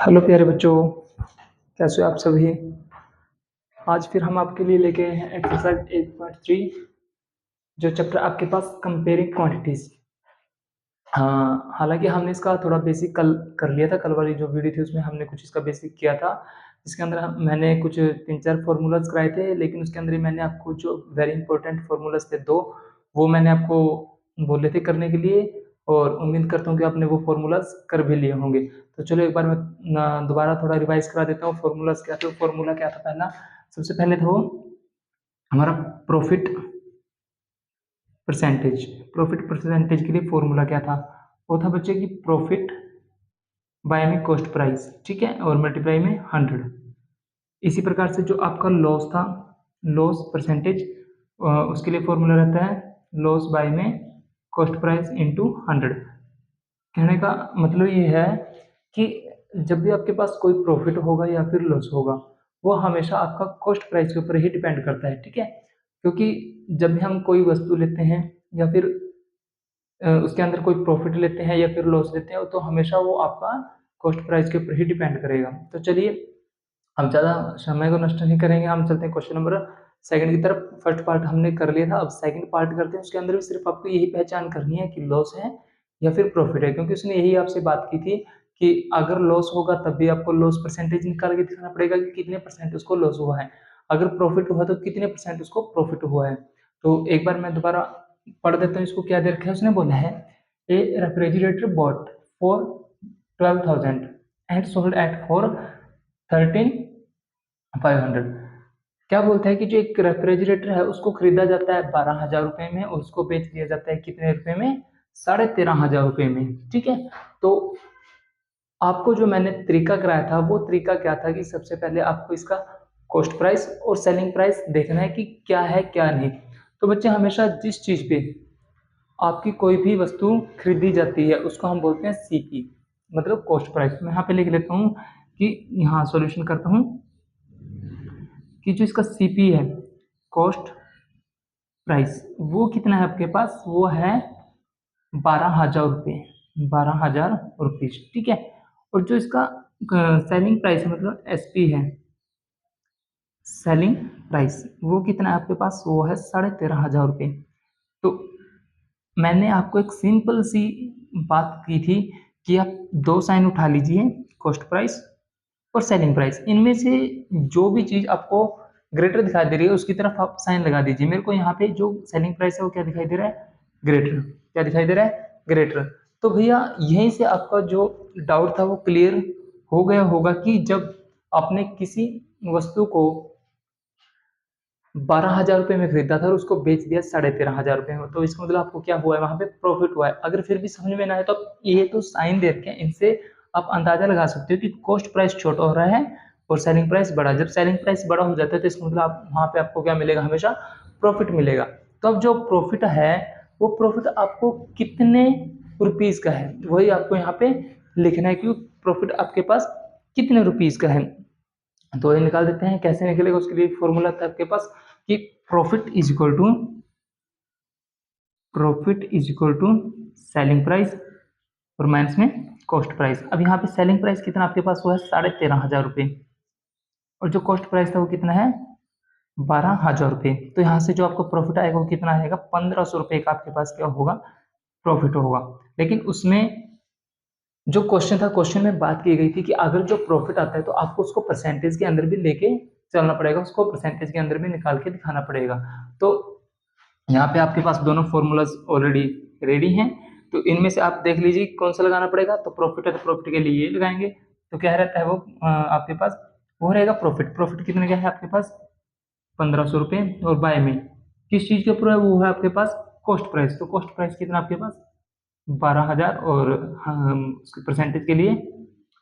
Hello प्यारे बच्चों, कैसे हो आप सभी। आज फिर हम आपके लिए लेके आए हैं एक्सरसाइज 8.3, जो चैप्टर आपके पास कंपेयरिंग क्वांटिटीज। हाँ, हालांकि हमने इसका थोड़ा बेसिक कल कर लिया था। कल वाली जो वीडियो थी उसमें हमने कुछ इसका बेसिक किया था। इसके अंदर मैंने कुछ 3-4 फार्मूलाज कराए थे, लेकिन उसके अंदर ही मैंने आपको जो वेरी इंपॉर्टेंट फार्मूलाज थे दो, वो मैंने आपको बोले थे करने के लिए, और उम्मीद करता हूँ कि आपने वो फार्मूलाज कर भी लिए होंगे। तो चलो एक बार मैं दोबारा थोड़ा रिवाइज करा देता हूँ। फार्मूलाज क्या थे? फार्मूला क्या था पहला? सबसे पहले था वो हमारा प्रॉफिट परसेंटेज। प्रॉफिट परसेंटेज के लिए फॉर्मूला क्या था? वो था बच्चे की प्रॉफिट बाय में कॉस्ट प्राइस, ठीक है, और मल्टीप्लाई में 100। इसी प्रकार से जो आपका लॉस था, लॉस परसेंटेज, उसके लिए फॉर्मूला रहता है लॉस बाय में कॉस्ट प्राइस इंटू 100। कहने का मतलब ये है कि जब भी आपके पास कोई प्रॉफिट होगा या फिर लॉस होगा, वो हमेशा आपका कॉस्ट प्राइस के ऊपर ही डिपेंड करता है, ठीक है। क्योंकि जब भी हम कोई वस्तु लेते हैं या फिर उसके अंदर कोई प्रॉफिट लेते हैं या फिर लॉस लेते हैं, तो हमेशा वो आपका कॉस्ट प्राइस के ऊपर ही डिपेंड करेगा। तो चलिए, हम ज़्यादा समय को नष्ट नहीं करेंगे, हम चलते हैं क्वेश्चन नंबर सेकंड की तरफ। फर्स्ट पार्ट हमने कर लिया था, अब सेकंड पार्ट करते हैं। उसके अंदर भी सिर्फ आपको यही पहचान करनी है कि लॉस है या फिर प्रॉफिट है, क्योंकि उसने यही आपसे बात की थी कि अगर लॉस होगा तब भी आपको लॉस परसेंटेज निकाल के दिखाना पड़ेगा कि कितने परसेंट उसको लॉस हुआ है, अगर प्रॉफिट हुआ तो कितने परसेंट उसको प्रॉफिट हुआ है। तो एक बार मैं दोबारा पढ़ देता हूँ इसको। क्या दे रखा है? उसने बोला है a refrigerator bought for 12,000 and sold at for 13,500। क्या बोलता है कि जो एक रेफ्रिजरेटर है उसको खरीदा जाता है 12,000 रुपए में, और उसको बेच दिया जाता है कितने रुपए में? 13,500 रुपए में, ठीक है। तो आपको जो मैंने तरीका कराया था वो तरीका क्या था कि सबसे पहले आपको इसका कॉस्ट प्राइस और सेलिंग प्राइस देखना है कि क्या है क्या नहीं। तो बच्चे, हमेशा जिस चीज पे आपकी कोई भी वस्तु खरीदी जाती है उसको हम बोलते हैं सीपी, मतलब कॉस्ट प्राइस। मैं यहाँ पे लिख लेता हूँ कि यहाँ सॉल्यूशन करता हूँ कि जो इसका सीपी है, कॉस्ट प्राइस, वो कितना है आपके पास? वो है 12,000 रुपये, 12,000 रुपीज, ठीक है। और जो इसका सेलिंग प्राइस है, मतलब एसपी है, सेलिंग प्राइस, वो कितना है आपके पास? वो है 13,500 रुपये। तो मैंने आपको एक सिंपल सी बात की थी कि आप दो साइन उठा लीजिए, कॉस्ट प्राइस और सेलिंग प्राइस। इनमें से जो भी चीज आपको ग्रेटर दिखाई दे रही है उसकी तरफ आप साइन लगा दीजिए। मेरे को यहाँ पे जो सेलिंग प्राइस है वो क्या दिखाई दे रहा है? ग्रेटर। क्या दिखाई दे रहा है? ग्रेटर। तो भैया, यहीं से आपका जो डाउट था वो क्लियर हो गया होगा कि जब आपने किसी वस्तु को 12,000 रुपये में खरीदा था और उसको बेच दिया 13,500 रुपये में, तो इसका मतलब आपको क्या हुआ है? वहां पे प्रॉफिट हुआ है। अगर फिर भी समझ में ना आए तो ये तो साइन दे रखे हैं, इनसे आप अंदाजा लगा सकते हो कि कॉस्ट प्राइस छोटा हो रहा है और सेलिंग प्राइस बड़ा। जब सेलिंग प्राइस बड़ा हो जाता है तो इसका मतलब आप वहां पे आपको क्या मिलेगा? हमेशा प्रॉफिट मिलेगा। तो अब जो प्रॉफिट है वो प्रॉफिट आपको कितने रुपीज का है वही आपको यहाँ पे लिखना है कि प्रॉफिट आपके पास कितने रुपीज का है। तो ये निकाल देते हैं। कैसे निकलेगा? उसके लिए फॉर्मूला था आपके पास कि profit is equal to selling price और माइनस में कॉस्ट प्राइस। अब यहाँ पे सेलिंग प्राइस कितना आपके पास? वो है 13,500 रुपये, और जो कॉस्ट प्राइस था वो कितना है? 12,000 रुपये। तो यहाँ से जो आपको प्रॉफिट आएगा वो कितना आएगा? 1,500 रुपये का आपके पास क्या होगा? प्रॉफिट होगा। लेकिन उसमें जो क्वेश्चन था, क्वेश्चन में बात की गई थी कि अगर जो प्रॉफिट आता है तो आपको उसको परसेंटेज के अंदर भी लेके चलना पड़ेगा, उसको परसेंटेज के अंदर भी निकाल के दिखाना पड़ेगा। तो यहाँ पे आपके पास दोनों फॉर्मूलाज ऑलरेडी रेडी हैं। तो इनमें से आप देख लीजिए कौन सा लगाना पड़ेगा। तो प्रॉफिट है तो प्रॉफिट के लिए ये लगाएंगे। तो क्या रहता है वो आपके पास? वो रहेगा प्रॉफिट। प्रॉफिट कितने का है आपके पास? 1,500 रुपये। और बाय में किस चीज के ऊपर है? वो है आपके पास कॉस्ट प्राइस। तो कॉस्ट प्राइस कितना आपके पास? 12,000। और उसके परसेंटेज के लिए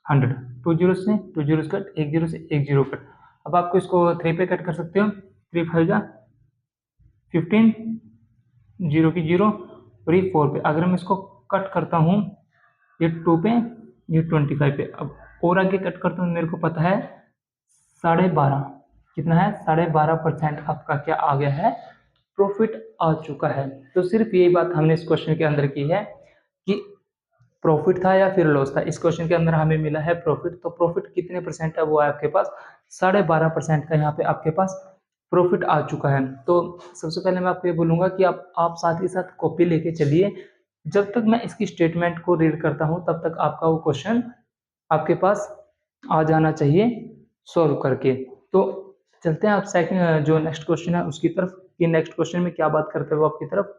100। टू जीरो से टू जीरो कट, एक जीरो से एक जीरो कट। अब आपको इसको 3 पे कट कर सकते हो। 3 5 जा 15, जीरो की जीरो, और ये 4 पे। अगर मैं इसको कट करता हूँ, ये 2 पे, ये 25 पे। अब और आगे कट करता हूँ, मेरे को पता है 12.5। कितना है? 12.5% आपका क्या आ गया है? प्रॉफिट आ चुका है। तो सिर्फ यही बात हमने इस क्वेश्चन के अंदर की है कि प्रॉफिट था या फिर लॉस था। इस क्वेश्चन के अंदर हमें मिला है प्रॉफिट, तो प्रॉफिट कितने परसेंट है वो है आपके पास 12.5% का यहाँ पे आपके पास प्रॉफिट आ चुका है। तो सबसे पहले मैं आपको ये बोलूँगा कि आप साथ ही साथ कॉपी लेके चलिए। जब तक मैं इसकी स्टेटमेंट को रीड करता हूँ तब तक आपका वो क्वेश्चन आपके पास आ जाना चाहिए सॉल्व करके। तो चलते हैं आप सेकंड जो नेक्स्ट क्वेश्चन है उसकी तरफ, कि नेक्स्ट क्वेश्चन में क्या बात करते हो आपकी तरफ।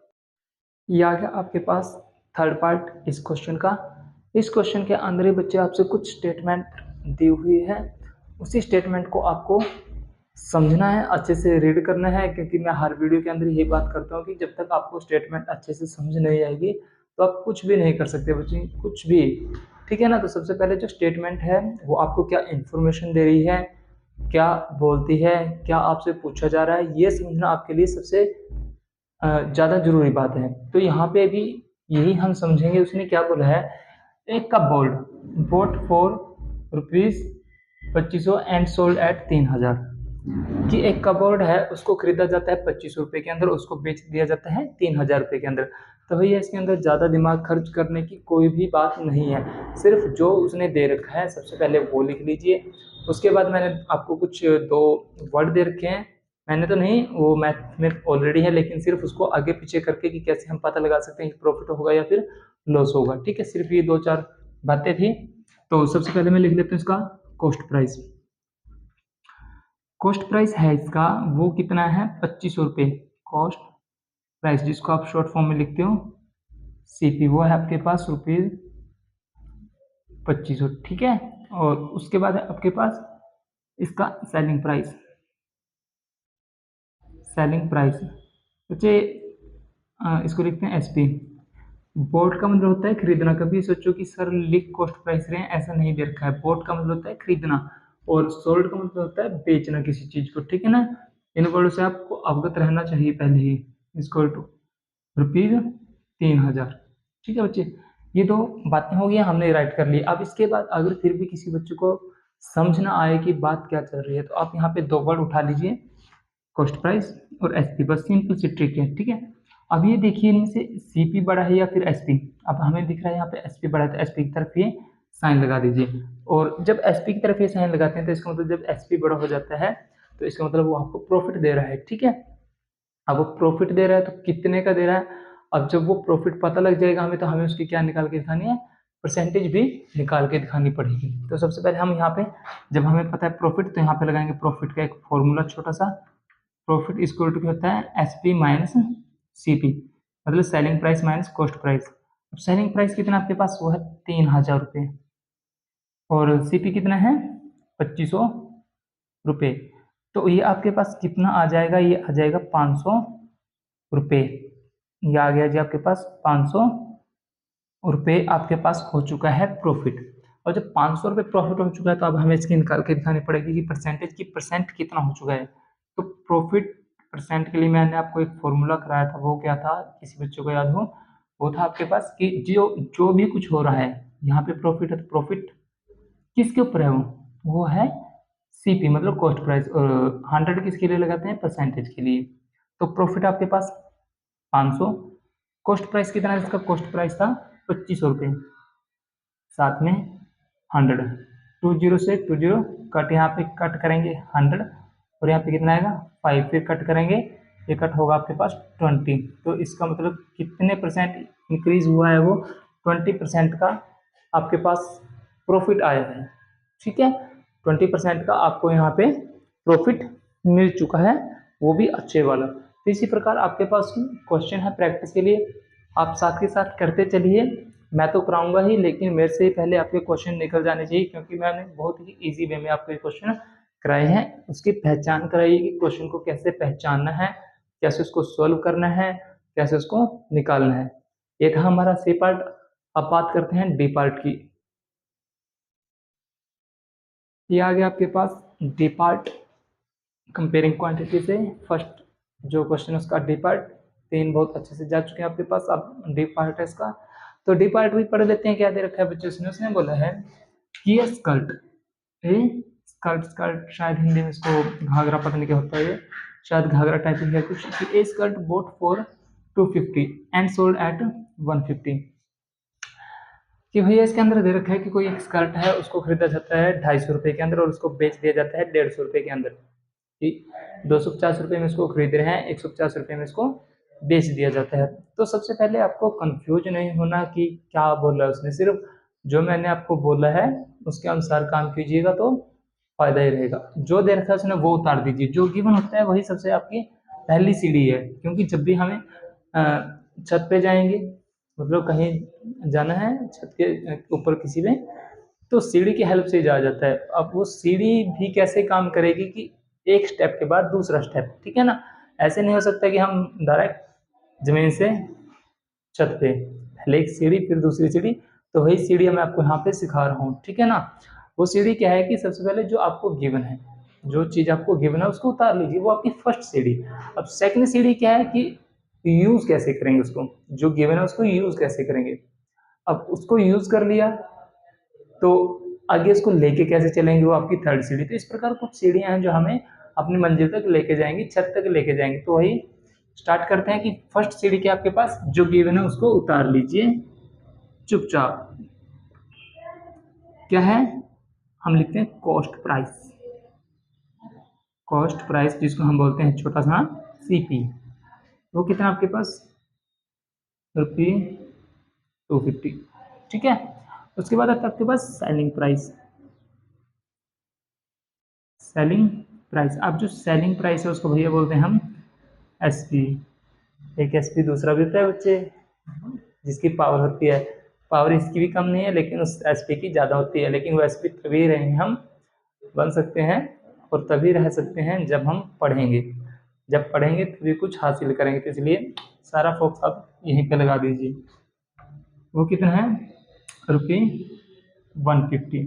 ये आ गया आपके पास थर्ड पार्ट इस क्वेश्चन का। इस क्वेश्चन के अंदर ही बच्चे आपसे कुछ स्टेटमेंट दी हुई है, उसी स्टेटमेंट को आपको समझना है, अच्छे से रीड करना है, क्योंकि मैं हर वीडियो के अंदर यही बात करता हूँ कि जब तक आपको स्टेटमेंट अच्छे से समझ नहीं आएगी तो आप कुछ भी नहीं कर सकते बच्चे, कुछ भी। ठीक है ना। तो सबसे पहले जो स्टेटमेंट है वो आपको क्या इन्फॉर्मेशन दे रही है, क्या बोलती है, क्या आपसे पूछा जा रहा है, ये समझना आपके लिए सबसे ज़्यादा जरूरी बात है। तो यहाँ पे भी यही हम समझेंगे। उसने क्या बोला है, एक cupboard bought for rupees 2500 and sold at 3000, कि एक कपबोर्ड है उसको खरीदा जाता है 2500 रुपये के अंदर, उसको बेच दिया जाता है 3000 रुपये के अंदर। तो भैया इसके अंदर ज़्यादा दिमाग खर्च करने की कोई भी बात नहीं है, सिर्फ जो उसने दे रखा है सबसे पहले वो लिख लीजिए। उसके बाद मैंने आपको कुछ दो वर्ड दे रखे हैं, मैंने तो नहीं, वो मैथ में ऑलरेडी है, लेकिन सिर्फ उसको आगे पीछे करके कि कैसे हम पता लगा सकते हैं कि प्रॉफिट होगा या फिर लॉस होगा। ठीक है, सिर्फ ये दो चार बातें थी। तो सबसे पहले मैं लिख लेता हूँ इसका कॉस्ट प्राइस। कॉस्ट प्राइस है इसका वो कितना है 2500 रुपये। कॉस्ट प्राइस जिसको आप शॉर्ट फॉर्म में लिखते हो सीपी, वो है आपके पास रुपीज 2500। ठीक है। और उसके बाद है आपके पास इसका सेलिंग प्राइस। सेलिंग प्राइस बच्चे इसको लिखते हैं एसपी। बोर्ड का मतलब होता है खरीदना। कभी सोचो कि सर लिख कॉस्ट प्राइस रहे हैं, ऐसा नहीं दे रखा है। बोर्ड का मतलब होता है खरीदना और सोल्ड का मतलब होता है बेचना किसी चीज को। ठीक है ना। इन वर्डों से आपको अवगत रहना चाहिए पहले ही। Equal to rupees 3000। ठीक है बच्चे, ये दो बातें हो गई, हमने राइट कर ली। अब इसके बाद अगर फिर भी किसी बच्चे को समझ ना आए कि बात क्या चल रही है तो आप यहाँ पे दो वर्ड उठा लीजिए, कॉस्ट प्राइस और एसपी, बस सिंपल सी ट्रिक है। ठीक है। अब ये देखिए इनमें से सीपी बड़ा है या फिर एसपी। अब हमें दिख रहा है यहाँ पे एसपी बड़ा है तो एसपी की तरफ ये साइन लगा दीजिए। और जब एसपी की तरफ ये साइन लगाते हैं तो इसका मतलब जब एसपी बड़ा हो जाता है तो इसका मतलब वो आपको प्रॉफिट दे रहा है। ठीक है। अब वो प्रॉफिट दे रहा है तो कितने का दे रहा है। अब जब वो प्रॉफिट पता लग जाएगा हमें तो हमें उसकी क्या निकाल के दिखानी है, परसेंटेज भी निकाल के दिखानी पड़ेगी। तो सबसे पहले हम यहाँ पे जब हमें पता है प्रॉफिट तो यहाँ पे लगाएंगे प्रॉफिट का एक फॉर्मूला छोटा सा। प्रॉफिट इक्वल टू क्या होता है S P minus C P, मतलब selling price minus cost price. अब सेलिंग प्राइस कितना आपके पास वो है 3000 रुपये और सी पी कितना है 2500 रुपये। तो ये आपके पास कितना आ जाएगा, ये आ जाएगा 500 रुपये। ये आ गया जी आपके पास 500 रुपये आपके पास हो चुका है प्रॉफिट। और जब 500 रुपये प्रॉफिट हो चुका है तो अब हमें इसकी निकाल के दिखानी पड़ेगी कि परसेंटेज की परसेंट कितना हो चुका है। तो प्रॉफिट परसेंट के लिए मैंने आपको एक फॉर्मूला कराया था, वो क्या था किसी बच्चों को याद हो, वो था आपके पास कि जो जो भी कुछ हो रहा है यहाँ पे प्रॉफिट है तो प्रॉफिट किसके ऊपर है, वो है सीपी मतलब कॉस्ट प्राइस। और 100 किसके लिए लगाते हैं, परसेंटेज के लिए। तो प्रॉफिट आपके पास 500, कॉस्ट प्राइस कितना है इसका, कॉस्ट प्राइस था 2500 रुपये, साथ में 100, 20 से 20 कट, यहाँ पे कट करेंगे 100 और यहाँ पे कितना आएगा 5, फिर कट करेंगे ये कट होगा आपके पास 20। तो इसका मतलब कितने परसेंट इंक्रीज हुआ है, वो 20% का आपके पास प्रॉफिट आया है। ठीक है, 20% का आपको यहाँ पे प्रॉफिट मिल चुका है, वो भी अच्छे वाला। तो इसी प्रकार आपके पास क्वेश्चन है प्रैक्टिस के लिए, आप साथ के साथ करते चलिए। मैं तो कराऊंगा ही लेकिन मेरे से पहले आपके क्वेश्चन निकल जाने चाहिए, क्योंकि मैंने बहुत ही इजी वे में आपके क्वेश्चन कराए हैं। उसकी पहचान कराइए कि क्वेश्चन को कैसे पहचानना है, कैसे उसको सॉल्व करना है, कैसे उसको निकालना है। ये था हमारा सी पार्ट। अब बात करते हैं डी पार्ट की। ये आ गया आपके पास डी पार्ट, कंपेयरिंग क्वांटिटी से। फर्स्ट जो क्वेश्चन है उसका डी पार्ट, 3 बहुत अच्छे से जा चुके हैं आपके पास। अब डी पार्ट है इसका, तो डी पार्ट भी पढ़ लेते हैं। क्या दे रखा है बच्चों उसने बोला है कि ये स्कर्ट, ए स्कर्ट, स्कर्ट शायद हिंदी में इसको घाघरा पता नहीं क्या होता है, शायद घाघरा टाइपिंग है कुछ। A skirt bought for 250 and sold at 150। कि भैया इसके अंदर दे रखा है कि कोई एक स्कर्ट है, उसको खरीदा जाता है 250 रुपये के अंदर और उसको बेच दिया जाता है 150 रुपये के अंदर, कि 250 रुपये में इसको खरीद रहे हैं, 150 रुपये में इसको बेच दिया जाता है। तो सबसे पहले आपको कंफ्यूज नहीं होना कि क्या बोला उसने, सिर्फ जो मैंने आपको बोला है उसके अनुसार काम कीजिएगा तो फायदा ही रहेगा। जो दे रखा है उसने वो उतार दीजिए, जो गिवन होता है वही सबसे आपकी पहली सीढ़ी है, क्योंकि जब भी हमें छत पे जाएंगे, मतलब कहीं जाना है छत के ऊपर किसी में, तो सीढ़ी की हेल्प से जाया जाता है। अब वो सीढ़ी भी कैसे काम करेगी कि एक स्टेप के बाद दूसरा स्टेप, ठीक है ना। ऐसे नहीं हो सकता कि हम डायरेक्ट जमीन से छत पे, पहले एक सीढ़ी फिर दूसरी सीढ़ी, तो वही सीढ़ी मैं आपको यहाँ पे सिखा रहा हूँ, ठीक है ना। वो सीढ़ी क्या है कि सबसे पहले जो आपको गिवन है, जो चीज आपको गिवन है उसको उतार लीजिए, वो आपकी फर्स्ट सीढ़ी। अब सेकंड सीढ़ी क्या है कि यूज कैसे करेंगे उसको, जो गिवन है उसको यूज कैसे करेंगे। अब उसको यूज कर लिया तो आगे इसको लेके कैसे चलेंगे, वो आपकी थर्ड सीढ़ी। तो इस प्रकार कुछ सीढ़ियां हैं जो हमें अपनी मंजिल तक लेके जाएंगी, छत तक लेके जाएंगे। तो वही स्टार्ट करते हैं कि फर्स्ट सीढ़ी के आपके पास जो गिवन है उसको उतार लीजिए चुपचाप। क्या है, हम लिखते हैं कॉस्ट प्राइस, कॉस्ट प्राइस जिसको हम बोलते हैं छोटा सा सीपी। वो कितना आपके पास, ₹250, ठीक है। उसके बाद आता है आपके पास सेलिंग प्राइस, सेलिंग प्राइस। अब जो सेलिंग प्राइस है उसको भैया बोलते हैं हम एसपी। एक एसपी दूसरा भी होता है बच्चे, जिसकी पावर होती है, पावर इसकी भी कम नहीं है लेकिन उस एसपी की ज़्यादा होती है। लेकिन वो एसपी तभी रहेंगे हम बन सकते हैं और तभी रह सकते हैं जब हम पढ़ेंगे, जब पढ़ेंगे तभी कुछ हासिल करेंगे। तो इसलिए सारा फोकस आप यहीं पे लगा दीजिए। वो कितना है, ₹150।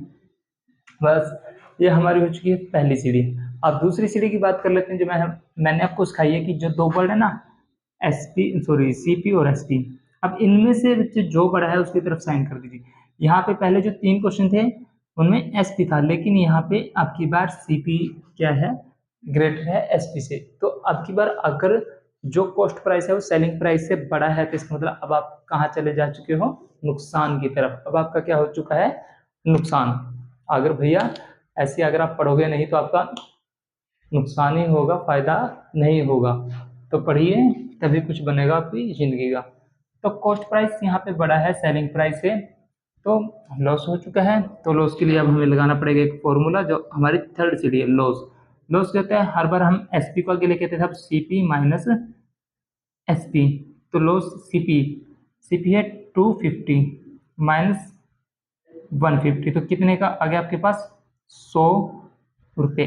बस ये हमारी हो चुकी है पहली सीढ़ी। अब दूसरी सीढ़ी की बात कर लेते हैं, जो मैंने आपको सिखाई है कि जो दो वर्ड है ना, एसपी सॉरी सीपी और एसपी। अब इनमें से जो बड़ा है उसकी तरफ साइन कर दीजिए। यहाँ पे पहले जो 3 क्वेश्चन थे उनमें एसपी था, लेकिन यहाँ पे आपकी बार सीपी क्या है, ग्रेटर है एसपी से। तो अब की बार अगर जो कॉस्ट प्राइस है वो सेलिंग प्राइस से बड़ा है तो इसका मतलब अब आप कहाँ चले जा चुके हो, नुकसान की तरफ। अब आपका क्या हो चुका है, नुकसान। अगर भैया ऐसे अगर आप पढ़ोगे नहीं तो आपका नुकसान ही होगा, फायदा नहीं होगा। तो पढ़िए तभी कुछ बनेगा आपकी जिंदगी का। तो कॉस्ट प्राइस यहाँ पे बड़ा है सेलिंग प्राइस से, तो लॉस हो चुका है। तो लॉस के लिए अब हमें लगाना पड़ेगा एक फॉर्मूला, जो हमारी थर्ड सीढ़ी है लॉस। लॉस कहते हैं हर बार हम एसपी को आगे लेके थे, अब सीपी माइनस एसपी। तो लॉस सीपी, सीपी है 250 माइनस 150, तो कितने का आ गया आपके पास, 100 रुपये।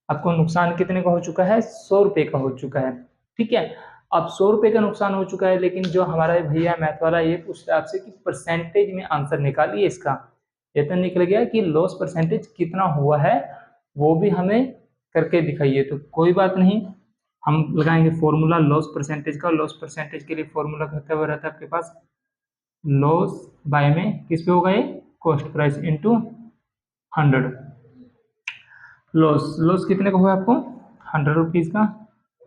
आपको नुकसान कितने का हो चुका है, 100 रुपये का हो चुका है, ठीक है। अब 100 रुपये का नुकसान हो चुका है, लेकिन जो हमारा भैया मैथ वाला ये पूछ रहा है आपसे कि परसेंटेज में आंसर निकालिए इसका। ये तो निकल गया कि लॉस परसेंटेज कितना हुआ है, वो भी हमें करके दिखाइए। तो कोई बात नहीं, हम लगाएंगे फॉर्मूला लॉस परसेंटेज का। लॉस परसेंटेज के लिए फॉर्मूला कहते हुए रहता है आपके पास लॉस बाय में किस पे होगा ये, cost price into 100। Loss loss कितने का हुआ आपको, 100 रुपीज़ का,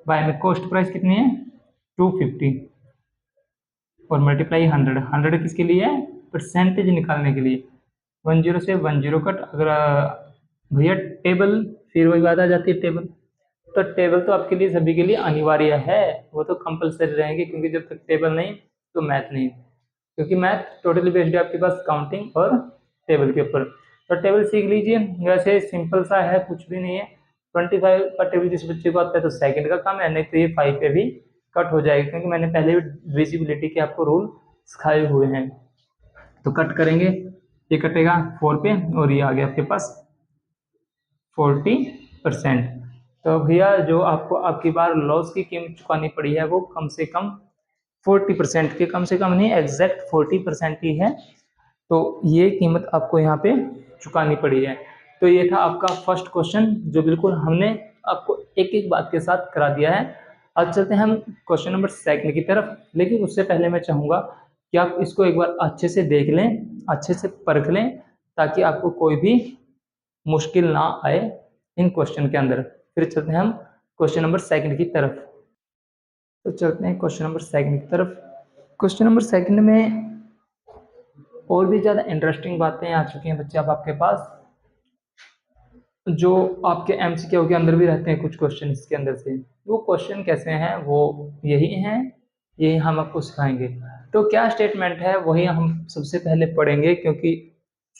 बाय में कॉस्ट प्राइस कितनी है 250 और मल्टीप्लाई 100। 100 किसके लिए है, परसेंटेज निकालने के लिए। 10 से 10 कट, अगर भैया टेबल, फिर वही बात आ जाती है टेबल। तो टेबल तो आपके लिए सभी के लिए अनिवार्य है, वो तो कंपलसरी रहेंगे, क्योंकि जब तक टेबल नहीं तो मैथ नहीं, क्योंकि मैथ टोटली बेस्ड है आपके पास काउंटिंग और टेबल के ऊपर। तो टेबल सीख लीजिए, वैसे सिंपल सा है, कुछ भी नहीं है। 25 का टेबल जिस बच्चे को आता है तो सेकंड का काम है, नहीं तो ये 5 पे भी कट हो जाएगा, क्योंकि मैंने पहले भी डिविजिबिलिटी के आपको रूल सिखाए हुए हैं। तो कट करेंगे, ये कटेगा 4 पे और ये आ गया आपके पास 40%। तो भैया जो आपको आपकी बार लॉस की कीमत चुकानी पड़ी है वो कम से कम 40% के, कम से कम नहीं एग्जैक्ट 40% ही है। तो ये कीमत आपको यहाँ पे चुकानी पड़ी है। तो ये था आपका फर्स्ट क्वेश्चन, जो बिल्कुल हमने आपको एक एक बात के साथ करा दिया है। अब चलते हैं हम क्वेश्चन नंबर सेकंड की तरफ, लेकिन उससे पहले मैं चाहूँगा कि आप इसको एक बार अच्छे से देख लें, अच्छे से परख लें, ताकि आपको कोई भी मुश्किल ना आए इन क्वेश्चन के अंदर। फिर चलते हैं हम क्वेश्चन नंबर सेकंड की तरफ। तो चलते हैं क्वेश्चन नंबर सेकंड की तरफ। क्वेश्चन नंबर सेकंड में और भी ज़्यादा इंटरेस्टिंग बातें आ चुकी हैं बच्चे अब आपके पास, जो आपके एमसीक्यू के अंदर भी रहते हैं कुछ क्वेश्चन इसके अंदर से। वो क्वेश्चन कैसे हैं, वो यही हैं, यही हम आपको सिखाएंगे। तो क्या स्टेटमेंट है वही हम सबसे पहले पढ़ेंगे, क्योंकि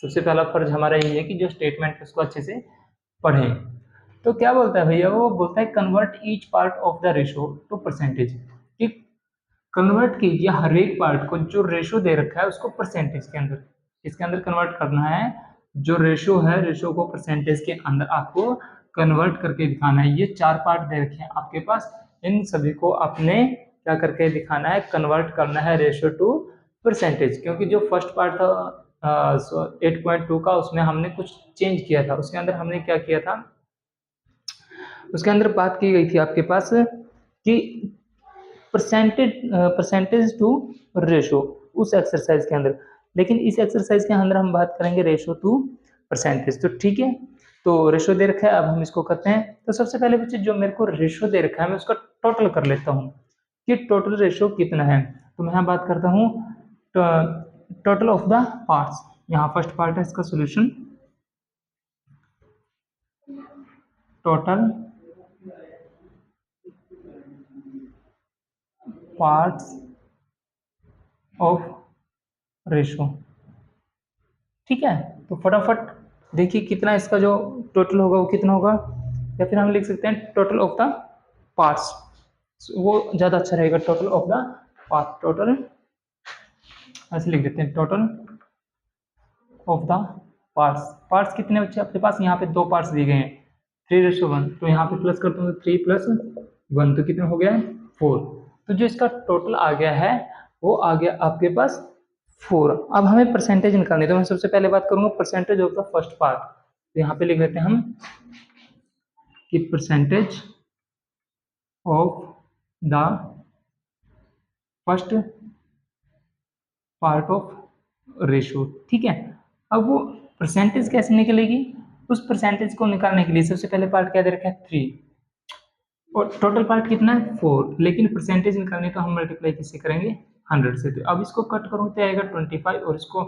सबसे पहला फर्ज हमारा यही है कि जो स्टेटमेंट है उसको अच्छे से पढ़ें। तो क्या बोलता है भैया, वो बोलता है convert each part of the ratio two percentage, कि कन्वर्ट कीजिए हर एक पार्ट को, जो रेशो दे रखा है उसको परसेंटेज के अंदर, इसके अंदर कन्वर्ट करना है। जो रेशो है, रेशो को परसेंटेज के अंदर आपको कन्वर्ट करके दिखाना है। ये 4 पार्ट दे रखे हैं आपके पास, इन सभी को आपने क्या करके दिखाना है, कन्वर्ट करना है रेशो टू परसेंटेज। क्योंकि जो फर्स्ट पार्ट था 8.2 का, उसमें हमने कुछ चेंज किया था। उसके अंदर हमने क्या किया था, उसके अंदर बात की गई थी आपके पास कि परसेंटेज टू रेशो, उस एक्सरसाइज के अंदर। लेकिन इस एक्सरसाइज के अंदर हम बात करेंगे रेशो टू परसेंटेज। तो ठीक है, तो रेशो दे रखा है, अब हम इसको करते हैं। तो सबसे पहले बच्चे जो मेरे को रेशो दे रखा है, मैं उसका टोटल कर लेता हूँ कि टोटल रेशो कितना है। तो मैं यहाँ बात करता हूँ टोटल ऑफ द पार्ट्स। यहाँ फर्स्ट पार्ट है इसका solution, total parts of ratio. ठीक है, तो फटाफट देखिए कितना इसका जो टोटल होगा वो कितना होगा, या फिर हम लिख सकते हैं टोटल ऑफ द पार्ट्स, वो ज़्यादा अच्छा रहेगा। Total of the part, total ऐसे लिख देते हैं, total of the parts. Parts कितने बच्चे आपके पास, यहाँ पे 2 पार्ट्स दिए गए हैं 3:1, तो यहाँ पे प्लस करता हूँ तो 3 + 1 तो कितना हो गया है 4। तो जो इसका टोटल आ गया है वो आ गया आपके पास 4। अब हमें परसेंटेज निकालनी है, तो मैं सबसे पहले बात करूंगा percentage of the first part. तो यहाँ पे लिख देते हैं हम कि percentage of the first part of ratio. ठीक है, अब वो परसेंटेज कैसे निकलेगी, उस परसेंटेज को निकालने के लिए सबसे पहले पार्ट क्या दे रखा है 3, और टोटल पार्ट कितना है 4, लेकिन परसेंटेज निकालने तो हम मल्टीप्लाई किससे करेंगे 100 से। तो अब इसको कट करूँ तो आएगा 25, और इसको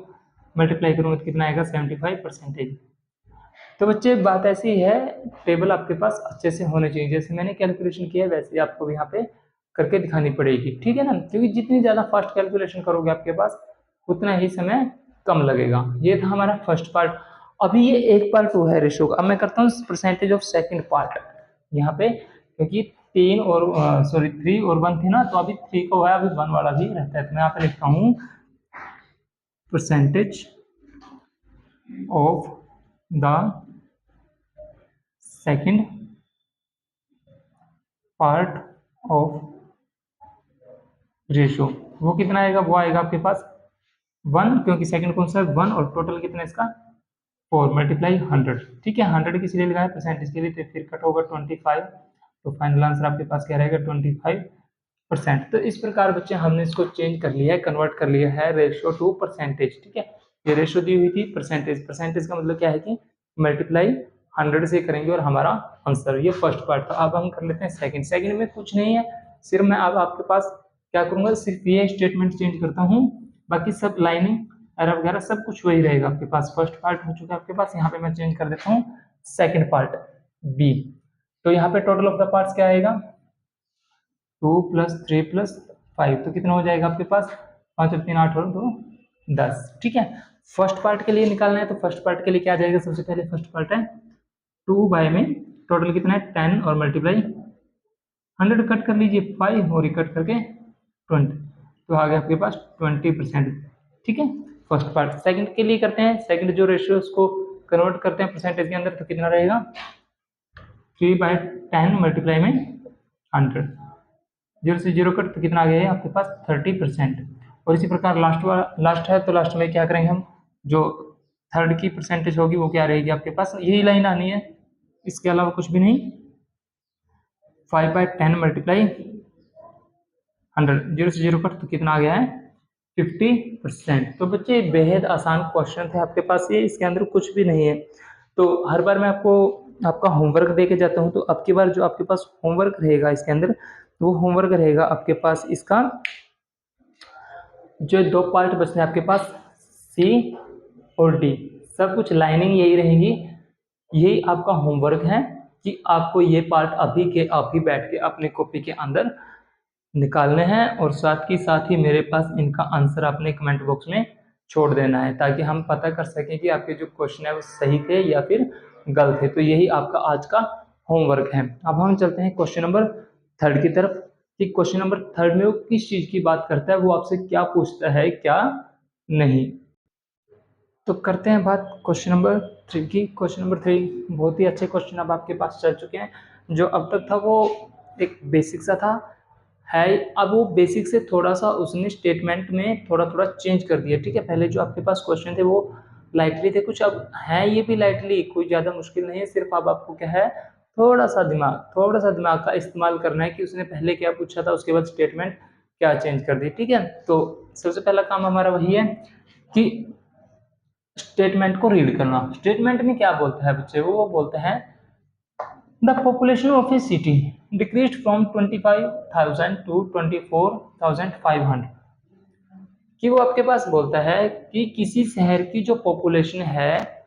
मल्टीप्लाई करूँगा तो कितना आएगा 75%। तो बच्चे बात ऐसी है, टेबल आपके पास अच्छे से होने चाहिए। जैसे मैंने कैलकुलेशन किया है वैसे आपको भी यहाँ पे करके दिखानी पड़ेगी, ठीक है ना, क्योंकि जितनी ज़्यादा फास्ट कैलकुलेशन करोगे आपके पास उतना ही समय कम लगेगा। ये था हमारा फर्स्ट पार्ट। अभी ये एक पार्ट हुआ है रेशो का। अब मैं करता हूँ परसेंटेज ऑफ सेकेंड पार्ट यहाँ पे, क्योंकि 3 और 3 और 1 थे ना, तो अभी 3 को है, अभी 1 वाला भी रहता है। तो मैं यहाँ पे लिखता हूँ percentage of the second part of ratio. वो कितना आएगा, वो आएगा आपके पास 1, क्योंकि सेकंड कौन सा है 1, और टोटल कितना इसका 4 × 100। ठीक है, 100 किस लिए लगाया, परसेंटेज के लिए, तो फिर कट होगा 25। तो फाइनल आंसर आपके पास क्या रहेगा 25%। तो इस प्रकार बच्चे हमने इसको चेंज कर लिया है, कन्वर्ट कर लिया है रेशो टू परसेंटेज। ठीक है, ये रेशो दी हुई थी परसेंटेज, परसेंटेज का मतलब क्या है कि मल्टीप्लाई 100 से करेंगे और हमारा आंसर। ये फर्स्ट पार्ट था। अब हम कर लेते हैं सेकंड। सेकंड में कुछ नहीं है, सिर्फ मैं अब आपके पास क्या करूंगा, सिर्फ ये स्टेटमेंट चेंज करता हूँ, बाकी सब लाइनिंग एरर वगैरह सब कुछ वही रहेगा आपके पास। फर्स्ट पार्ट हो चुका है आपके पास, यहाँ पे मैं चेंज कर देता हूँ सेकंड पार्ट बी। तो यहाँ पे टोटल ऑफ द पार्ट्स क्या आएगा 2 + 3 + 5, तो कितना हो जाएगा आपके पास 5 और 3 8 और 2 10। ठीक है, फर्स्ट पार्ट के लिए निकालना है, तो फर्स्ट पार्ट के लिए क्या आ जाएगा, सबसे पहले फर्स्ट पार्ट है 2 में टोटल कितना है 10 और मल्टीप्लाई 100 कट कर लीजिए 5 और कट करके 20, तो आ गया आपके पास 20%। ठीक है, फर्स्ट पार्ट। सेकंड के लिए करते हैं, सेकंड जो रेशियो उसको कन्वर्ट करते हैं परसेंटेज के अंदर, तो कितना रहेगा 3/10 मल्टीप्लाई में 100, 0 से 0 कट, तो कितना आ गया है आपके पास 30%। और इसी प्रकार लास्ट है, तो लास्ट में क्या करेंगे हम, जो थर्ड की परसेंटेज होगी वो क्या रहेगी आपके पास, यही लाइन आनी है, इसके अलावा कुछ भी नहीं। 5/10 मल्टीप्लाई 100, 0 से 0 कट, तो कितना आ गया है 50%। तो बच्चे बेहद आसान क्वेश्चन थे आपके पास ये, इसके अंदर कुछ भी नहीं है। तो हर बार मैं आपको आपका होमवर्क दे के जाता हूँ, तो अब की बार जो आपके पास होमवर्क रहेगा इसके अंदर, वो होमवर्क रहेगा आपके पास इसका, जो 2 पार्ट बचते हैं आपके पास सी और डी, सब कुछ लाइनिंग यही रहेंगी। यही आपका होमवर्क है कि आपको ये पार्ट अभी बैठ के अपने कॉपी के अंदर निकालने हैं और साथ ही मेरे पास इनका आंसर अपने कमेंट बॉक्स में छोड़ देना है, ताकि हम पता कर सकें कि आपके जो क्वेश्चन है वो सही थे या फिर गलत थे। तो यही आपका आज का होमवर्क है। अब हम चलते हैं क्वेश्चन नंबर 3 की तरफ, कि क्वेश्चन नंबर 3 में वो किस चीज की बात करता है, वो आपसे क्या पूछता है क्या नहीं। तो करते हैं बात क्वेश्चन नंबर 3 की। क्वेश्चन नंबर 3 बहुत ही अच्छे क्वेश्चन अब आपके पास चल चुके हैं। जो अब तक था वो एक बेसिक सा था है, अब वो बेसिक से थोड़ा सा उसने स्टेटमेंट में थोड़ा थोड़ा चेंज कर दिया। ठीक है, पहले जो आपके पास क्वेश्चन थे वो लाइटली थे कुछ, अब है ये भी लाइटली, कोई ज़्यादा मुश्किल नहीं है। सिर्फ अब आपको क्या है, थोड़ा सा दिमाग का इस्तेमाल करना है कि उसने पहले क्या पूछा था, उसके बाद स्टेटमेंट क्या चेंज कर दी। ठीक है, तो सबसे पहला काम हमारा वही है कि स्टेटमेंट को रीड करना। स्टेटमेंट में क्या बोलता है बच्चे, वो बोलते हैं the population of a city decreased from 25,000 to 24,500, कि वो आपके पास बोलता है कि किसी शहर की जो पॉपुलेशन है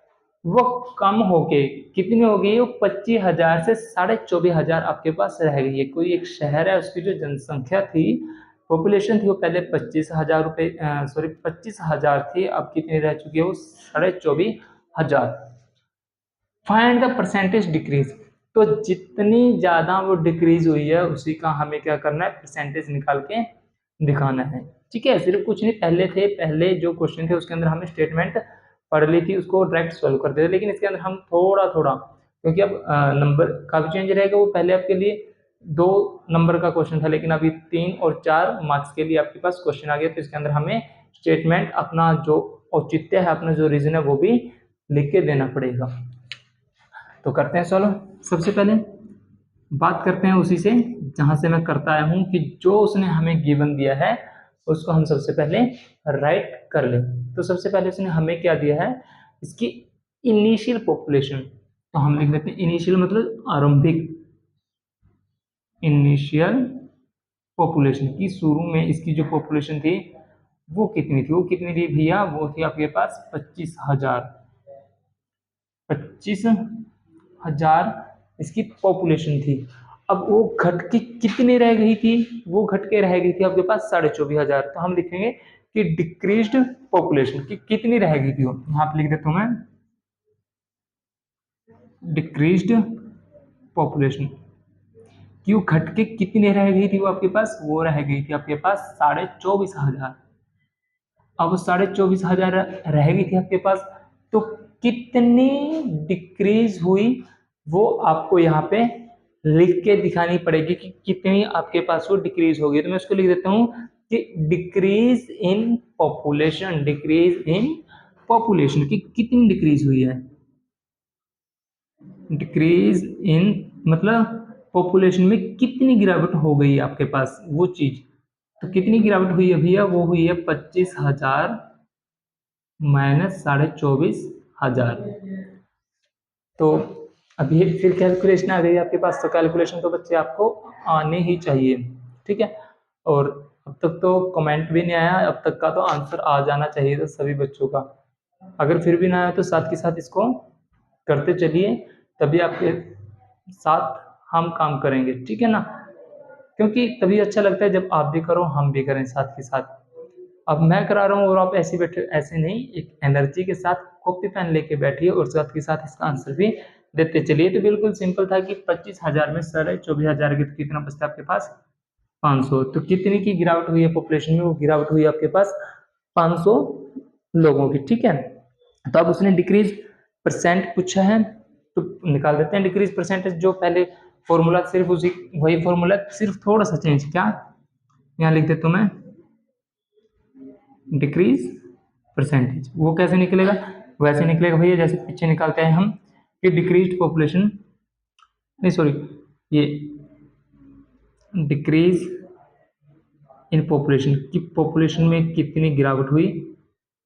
वो कम होके कितनी हो गई, वो 25,000 से 24,500 आपके पास रह गई है। कोई एक शहर है, उसकी जो जनसंख्या थी, पॉपुलेशन थी, वो पहले 25,000 थी, अब कितनी रह चुकी है, वो 24,500। फाइंड द परसेंटेज डिक्रीज, तो जितनी ज़्यादा वो डिक्रीज हुई है उसी का हमें क्या करना है, परसेंटेज निकाल के दिखाना है। ठीक है, सिर्फ कुछ नहीं, पहले जो क्वेश्चन थे उसके अंदर हमने स्टेटमेंट पढ़ ली थी, उसको डायरेक्ट सॉल्व करते थे, लेकिन इसके अंदर हम थोड़ा थोड़ा, क्योंकि अब नंबर का भी चेंज रहेगा। वो पहले आपके लिए 2 नंबर का क्वेश्चन था, लेकिन अभी 3 और 4 मार्क्स के लिए आपके पास क्वेश्चन आ गया। तो इसके अंदर हमें स्टेटमेंट अपना जो औचित्य है, अपना जो रीजन है वो भी लिख के देना पड़ेगा। तो करते हैं, चलो सबसे पहले बात करते हैं उसी से जहां से मैं करता आया हूं, कि जो उसने हमें गिवन दिया है उसको हम सबसे पहले राइट कर लें। तो सबसे पहले उसने हमें क्या दिया है, इसकी इनिशियल पॉपुलेशन, तो हम लिख देते हैं इनिशियल मतलब आरंभिक, इनिशियल पॉपुलेशन की शुरू में इसकी जो पॉपुलेशन थी वो कितनी थी, वो कितनी थी भैया, वो थी आपके पास 25,000 इसकी पॉपुलेशन थी। अब वो घट के कितनी रह गई थी, वो घट के रह गई थी आपके पास 24,500। तो हम लिखेंगे कि डिक्रीज्ड पॉपुलेशन की कितनी रह गई थी, वो यहाँ पे लिख देता हूं मैं, डिक्रीज्ड पॉपुलेशन कि वो घट के कितनी रह गई थी, वो आपके पास वो रह गई थी आपके पास 24,500। अब वो 24,500 रह गई थी आपके पास, तो कितनी डिक्रीज हुई वो आपको यहाँ पे लिख के दिखानी पड़ेगी कि कितनी आपके पास वो डिक्रीज होगी। तो मैं उसको लिख देता हूँ कि decrease in population, decrease in population की कितनी डिक्रीज हुई है, डिक्रीज इन मतलब पॉपुलेशन में कितनी गिरावट हो गई आपके पास वो चीज। तो कितनी गिरावट हुई है भैया, वो हुई है 25,000 माइनस 24,500। तो अभी फिर कैलकुलेशन आ गई आपके पास, तो कैलकुलेशन तो बच्चे आपको आने ही चाहिए। ठीक है, और अब तक तो कमेंट भी नहीं आया, अब तक का तो आंसर आ जाना चाहिए था सभी बच्चों का। अगर फिर भी ना आया तो साथ के साथ इसको करते चलिए, तभी आपके साथ हम काम करेंगे। ठीक है ना, क्योंकि तभी अच्छा लगता है जब आप भी करो हम भी करें साथ के साथ। अब मैं करा रहा हूँ और आप ऐसे बैठे, ऐसे नहीं, एक एनर्जी के साथ कॉपी पेन लेके बैठिए और साथ के साथ इसका आंसर भी देते चलिए। तो बिल्कुल सिंपल था कि 25,000 में 24,500 के, तो कितना बचता है आपके पास 500। तो कितनी की गिरावट हुई है पॉपुलेशन में, वो गिरावट हुई है आपके पास 500 लोगों की। ठीक है, तो अब उसने डिक्रीज परसेंट पूछा है, तो निकाल देते हैं डिक्रीज परसेंटेज। जो पहले फॉर्मूला सिर्फ उसी वही फॉर्मूला, सिर्फ थोड़ा सा चेंज क्या, यहाँ लिख देता हूँ मैं डिक्रीज परसेंटेज। वो कैसे निकलेगा, वैसे निकलेगा भैया जैसे पीछे निकालते हैं हम कि डिक्रीज पॉपुलेशन, नहीं सॉरी, ये डिक्रीज इन पॉपुलेशन की, पॉपुलेशन में कितनी गिरावट हुई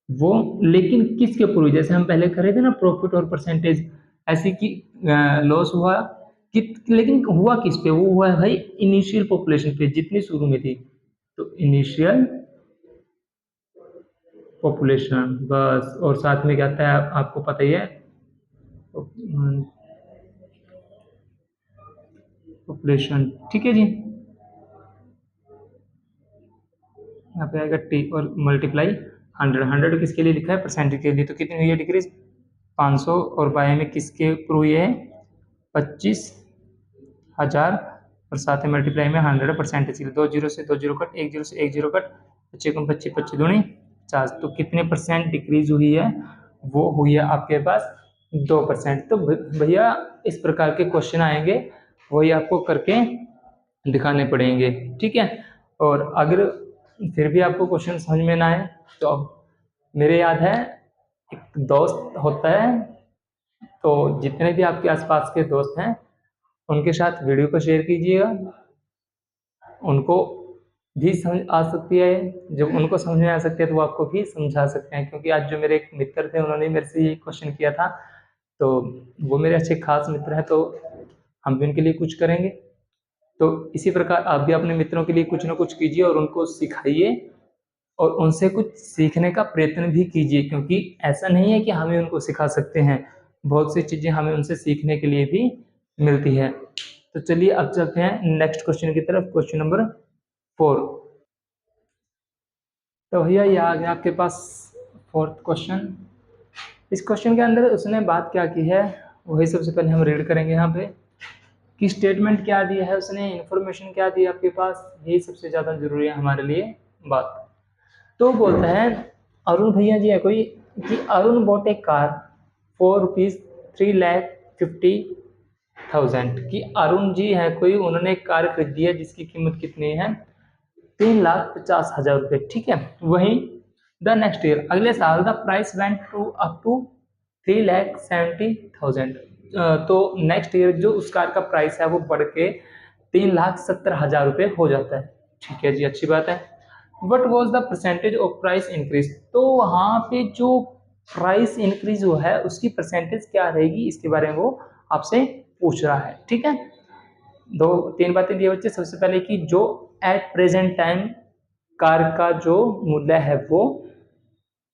वो, लेकिन किसके ऊपर हुई, जैसे हम पहले कर रहे थे ना प्रॉफिट और परसेंटेज, ऐसी की लॉस हुआ कि, लेकिन हुआ किस पे, वो हुआ है भाई इनिशियल पॉपुलेशन पे जितनी शुरू में थी। तो इनिशियल पॉपुलेशन बस, और साथ में क्या आता है आपको पता ही है, पॉपुलेशन। ठीक है जी, यहाँ पे आएगा टी और मल्टीप्लाई 100 किसके लिए लिखा है, परसेंटेज के लिए। तो कितनी हुई है डिक्रीज, 500, और बाय में किसके ऊपर हुई है, 25,000, और साथ में मल्टीप्लाई में 100 परसेंटेज के लिए। 2 जीरो से 2 जीरो कट, 1 जीरो से 1 जीरो कट, 25 को 25, 25 दूनी 50। तो कितने परसेंट डिक्रीज हुई है, वो हुई है आपके पास 2%। तो भैया इस प्रकार के क्वेश्चन आएंगे, वही आपको करके दिखाने पड़ेंगे। ठीक है, और अगर फिर भी आपको क्वेश्चन समझ में ना आए तो अब मेरे याद है एक दोस्त होता है, तो जितने भी आपके आसपास के दोस्त हैं उनके साथ वीडियो को शेयर कीजिएगा, उनको भी समझ आ सकती है। जब उनको समझ में आ सकती है तो वो आपको भी समझा सकते हैं, क्योंकि आज जो मेरे एक मित्र थे उन्होंने मेरे से ये क्वेश्चन किया था, तो वो मेरे अच्छे खास मित्र हैं, तो हम भी उनके लिए कुछ करेंगे। तो इसी प्रकार आप भी अपने मित्रों के लिए कुछ ना कुछ कीजिए और उनको सिखाइए और उनसे कुछ सीखने का प्रयत्न भी कीजिए, क्योंकि ऐसा नहीं है कि हमें उनको सिखा सकते हैं, बहुत सी चीज़ें हमें उनसे सीखने के लिए भी मिलती है। तो चलिए अब चलते हैं नेक्स्ट क्वेश्चन की तरफ, क्वेश्चन नंबर 4। तो भैया ये आ गया आपके पास 4th क्वेश्चन। इस क्वेश्चन के अंदर उसने बात क्या की है वही सबसे पहले हम रीड करेंगे। यहाँ पे कि स्टेटमेंट क्या दिया है उसने, इन्फॉर्मेशन क्या दी आपके पास, ये सबसे ज़्यादा जरूरी है हमारे लिए बात। तो बोलता है अरुण भैया जी है कोई, कि Arun bot A car for ₹3,50,000, कि अरुण जी है कोई, उन्होंने एक कार खरीदी है जिसकी कीमत कितनी है, 3,50,000 रुपये। ठीक है, वहीं द नेक्स्ट ईयर, अगले साल, the price went to up to 3,70,000, तो नेक्स्ट ईयर जो उस कार का प्राइस है वो बढ़ के 3,70,000 रुपये हो जाता है। ठीक है जी, अच्छी बात है। What was the percentage of price increase, तो वहाँ पे जो प्राइस इंक्रीज हुआ है उसकी परसेंटेज क्या रहेगी, इसके बारे में वो आपसे पूछ रहा है। ठीक है, 2-3 बातें दी बच्चे। सबसे पहले कि जो एट प्रेजेंट टाइम कार का जो मूल्य है वो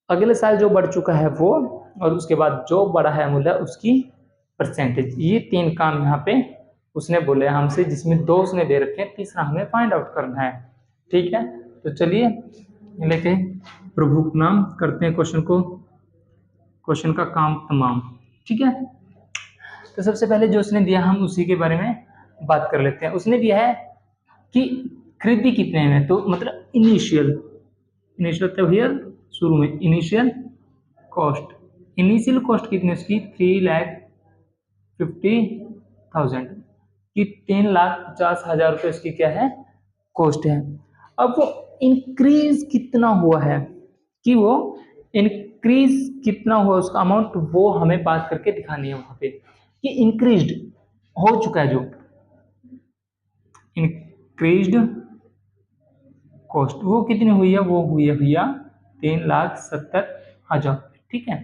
अगले साल जो बढ़ चुका है वो, और उसके बाद जो बढ़ा है मूल्य उसकी परसेंटेज। ये 3 काम यहाँ पे उसने बोले हमसे, जिसमें 2 उसने दे रखे हैं, तीसरा हमें फाइंड आउट करना है। ठीक है, तो चलिए लेके प्रभु का नाम करते हैं क्वेश्चन को, क्वेश्चन का काम तमाम। ठीक है, तो सबसे पहले जो उसने दिया हम उसी के बारे में बात कर लेते हैं। उसने दिया है कि खरीदी कितने में, तो मतलब इनिशियल तो भैया शुरू में इनिशियल कॉस्ट, इनिशियल कॉस्ट कितनी उसकी 3,50,000 की, 3,50,000 रुपये उसकी क्या है, कॉस्ट है। अब वो इंक्रीज कितना हुआ है, कि वो इंक्रीज कितना हुआ उसका अमाउंट, वो हमें बात करके दिखानी है वहां पे, कि इंक्रीज्ड हो चुका है, जो इंक्रीज्ड कॉस्ट वो कितनी हुई है, वो हुई है भैया 3,70,000। ठीक है,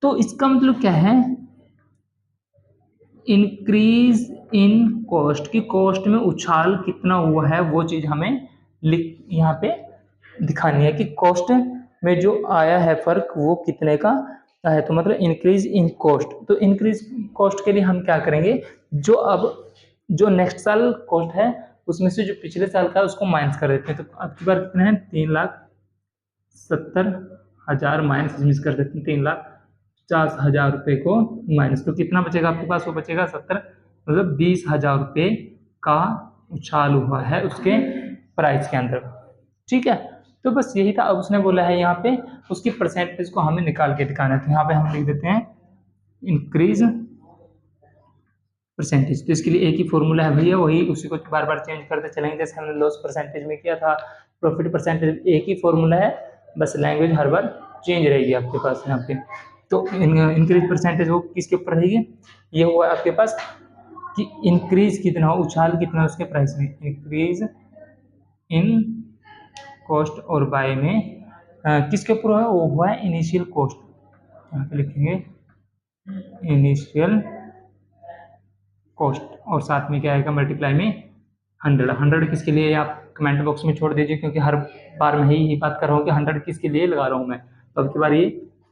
तो इसका मतलब क्या है, इंक्रीज इन कॉस्ट, की कॉस्ट में उछाल कितना हुआ है, वो चीज हमें यहाँ पे दिखानी है, कि कॉस्ट में जो आया है फर्क वो कितने का है। तो मतलब इंक्रीज इन कॉस्ट, तो इंक्रीज कॉस्ट के लिए हम क्या करेंगे, जो अब जो नेक्स्ट साल कॉस्ट है उसमें से जो पिछले साल का है उसको माइनस कर देते हैं। तो अब की बार कितने हैं, 3,70,000 माइनस कर देते हैं 3,50,000 रुपये को माइनस, तो कितना बचेगा आपके पास, वो बचेगा 70, मतलब 20,000 रुपये का उछाल हुआ है उसके प्राइस के अंदर। ठीक है, तो बस यही था। अब उसने बोला है यहाँ पे उसकी परसेंटेज को हमें निकाल के दिखाना है, तो यहाँ पे हम लिख देते हैं इंक्रीज परसेंटेज। तो इसके लिए एक ही फॉर्मूला है भैया, वही उसी को बार बार चेंज करते चलेंगे, जैसे हमने लॉस परसेंटेज में किया था, प्रॉफिट परसेंटेज एक ही फॉर्मूला है, बस लैंग्वेज हर बार चेंज रहेगी आपके पास यहाँ पे। तो इंक्रीज परसेंटेज वो किसके ऊपर रहेगी, ये हुआ आपके पास कि इंक्रीज कितना, उछाल कितना उसके प्राइस में, इंक्रीज इन कॉस्ट, और बाय में किसके ऊपर है, वो हुआ है इनिशियल कॉस्ट। यहाँ पे लिखेंगे इनिशियल कॉस्ट, और साथ में क्या आएगा, मल्टीप्लाई में 100 किसके लिए, आप कमेंट बॉक्स में छोड़ दीजिए, क्योंकि हर बार मैं यही बात कर रहा हूँ कि 100 किसके लिए लगा रहा हूँ मैं, तो अब की बार ये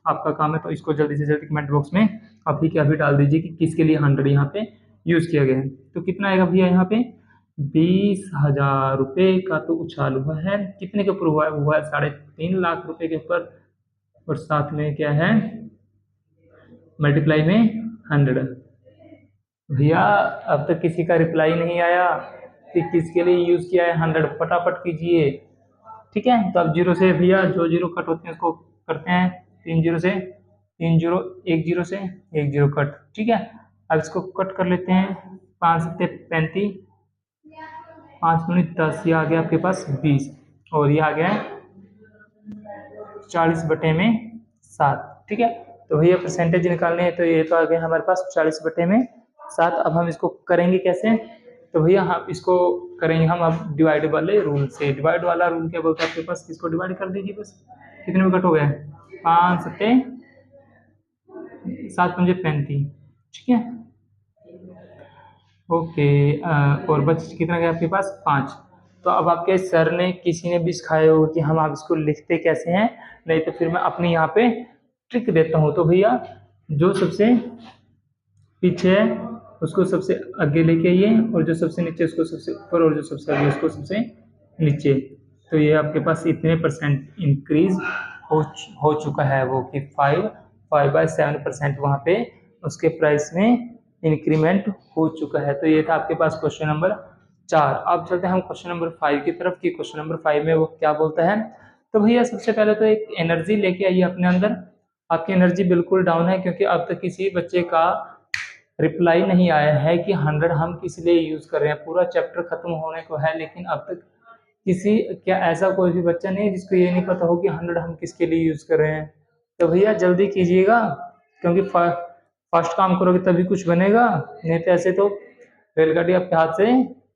आपका काम है, तो इसको जल्दी से जल्दी कमेंट बॉक्स में अभी के अभी डाल दीजिए कि किसके लिए 100 यहाँ पे यूज़ किया गया है। तो कितना आएगा भैया यहाँ पे 20,000 रुपये का तो उछाल हुआ है। कितने के ऊपर हुआ है 3.5 लाख रुपए के ऊपर, और साथ में क्या है मल्टीप्लाई में 100। भैया अब तक किसी का रिप्लाई नहीं आया कि किसके लिए यूज़ किया है 100, फटाफट कीजिए। ठीक है, तो अब जीरो से भैया जो जीरो कट होते हैं उसको करते हैं 3 जीरो से, 3 जीरो, 1 जीरो से 1 जीरो कट। ठीक है, अब इसको कट कर लेते हैं। 5 सत्ते 35, 5 दूनी 10, ये आ गया आपके पास 20, और ये आ गया 40/7। ठीक है, तो भैया परसेंटेज निकालने हैं, तो ये तो आ गया हमारे पास 40/7। अब हम इसको करेंगे कैसे, तो भैया हम इसको करेंगे हम अब डिवाइड वाले रूल से। डिवाइड वाला रूल क्या बोलता है आपके पास, इसको डिवाइड कर दीजिए बस। कितने में कट हो गया 5 सत्ते 7 पंजे 35। ठीक है, ओके। और बच कितना गया आपके पास 5। तो अब आपके सर ने किसी ने भी सिखाया होगा कि हम आप इसको लिखते कैसे हैं, नहीं तो फिर मैं अपनी यहाँ पे ट्रिक देता हूँ। तो भैया जो सबसे पीछे है उसको सबसे आगे लेके आइए, और जो सबसे नीचे उसको सबसे ऊपर, और जो सबसे आगे उसको सबसे नीचे। तो ये आपके पास इतने परसेंट इंक्रीज हो चुका है वो कि 5/7% वहाँ पे उसके प्राइस में इंक्रीमेंट हो चुका है। तो ये था आपके पास क्वेश्चन नंबर 4। अब चलते हैं हम क्वेश्चन नंबर 5 की तरफ कि क्वेश्चन नंबर 5 में वो क्या बोलता है। तो भैया सबसे पहले तो एक एनर्जी लेके आइए अपने अंदर। आपकी एनर्जी बिल्कुल डाउन है क्योंकि अब तक किसी बच्चे का रिप्लाई नहीं आया है कि 100 हम किस लिए यूज़ कर रहे हैं। पूरा चैप्टर खत्म होने को है लेकिन अब तक किसी क्या ऐसा कोई भी बच्चा नहीं है जिसको ये नहीं पता हो कि 100 हम किसके लिए यूज़ कर रहे हैं। तो भैया जल्दी कीजिएगा क्योंकि फास्ट काम करोगे तभी कुछ बनेगा, नहीं तो ऐसे तो रेलगाड़ी आपके हाथ से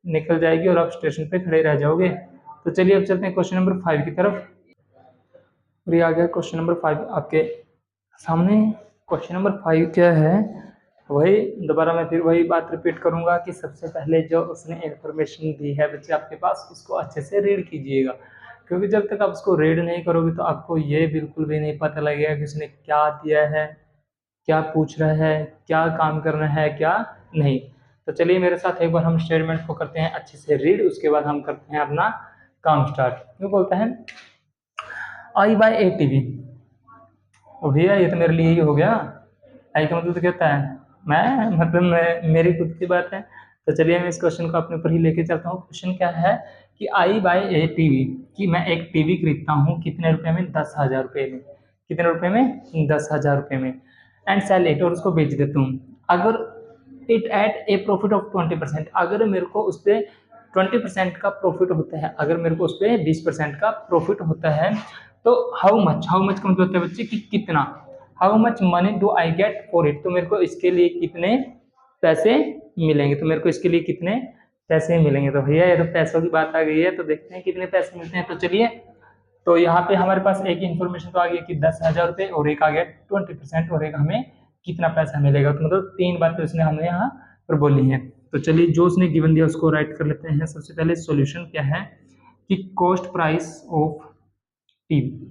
निकल जाएगी और आप स्टेशन पे खड़े रह जाओगे। तो चलिए अब चलते हैं क्वेश्चन नंबर 5 की तरफ। और ये आ गया क्वेश्चन नंबर 5 आपके सामने। क्वेश्चन नंबर 5 क्या है, वही दोबारा मैं फिर वही बात रिपीट करूंगा कि सबसे पहले जो उसने इन्फॉर्मेशन दी है बच्चे आपके पास उसको अच्छे से रीड कीजिएगा, क्योंकि जब तक आप उसको रीड नहीं करोगे तो आपको ये बिल्कुल भी नहीं पता लगेगा कि उसने क्या दिया है, क्या पूछ रहा है, क्या काम करना है, क्या नहीं। तो चलिए मेरे साथ एक बार हम स्टेटमेंट को करते हैं अच्छे से रीड, उसके बाद हम करते हैं अपना काम स्टार्ट। क्यों बोलता है आई बाय ए टीवी। भैया ये तो मेरे लिए ही हो गया। आई का मतलब तो क्या होता है मैं, मतलब मेरी खुद की बात है। तो चलिए मैं इस क्वेश्चन को अपने ऊपर ही लेके चलता हूँ। क्वेश्चन क्या है कि आई बाय ए टीवी, कि मैं एक टीवी खरीदता हूँ कितने रुपए में, 10,000 रुपये में। कितने रुपए में, 10,000 रुपये में। एंड सेल इट, और उसको बेच देता हूँ। अगर it at A profit of 20%, अगर मेरे को उस पर 20% का प्रॉफिट होता है, अगर मेरे को उस पर 20% का प्रॉफिट होता है, तो हाउ मच का मतलब होता है बच्चे कि कितना, how much money do I get for it, तो मेरे को इसके लिए कितने पैसे मिलेंगे, तो मेरे को इसके लिए कितने पैसे मिलेंगे। तो भैया ये तो पैसों की बात आ गई है, तो देखते हैं कितने पैसे मिलते हैं। तो चलिए, तो यहाँ पे हमारे पास एक इन्फॉर्मेशन तो आ गई कि 10,000 रुपये, और एक आ गया 20%, और एक हमें कितना पैसा मिलेगा। तो मतलब 3 बातें उसने हमें यहाँ पर बोली हैं। तो चलिए जो उसने गिवन दिया उसको राइट कर लेते हैं। सबसे पहले सॉल्यूशन क्या है कि cost price of TV,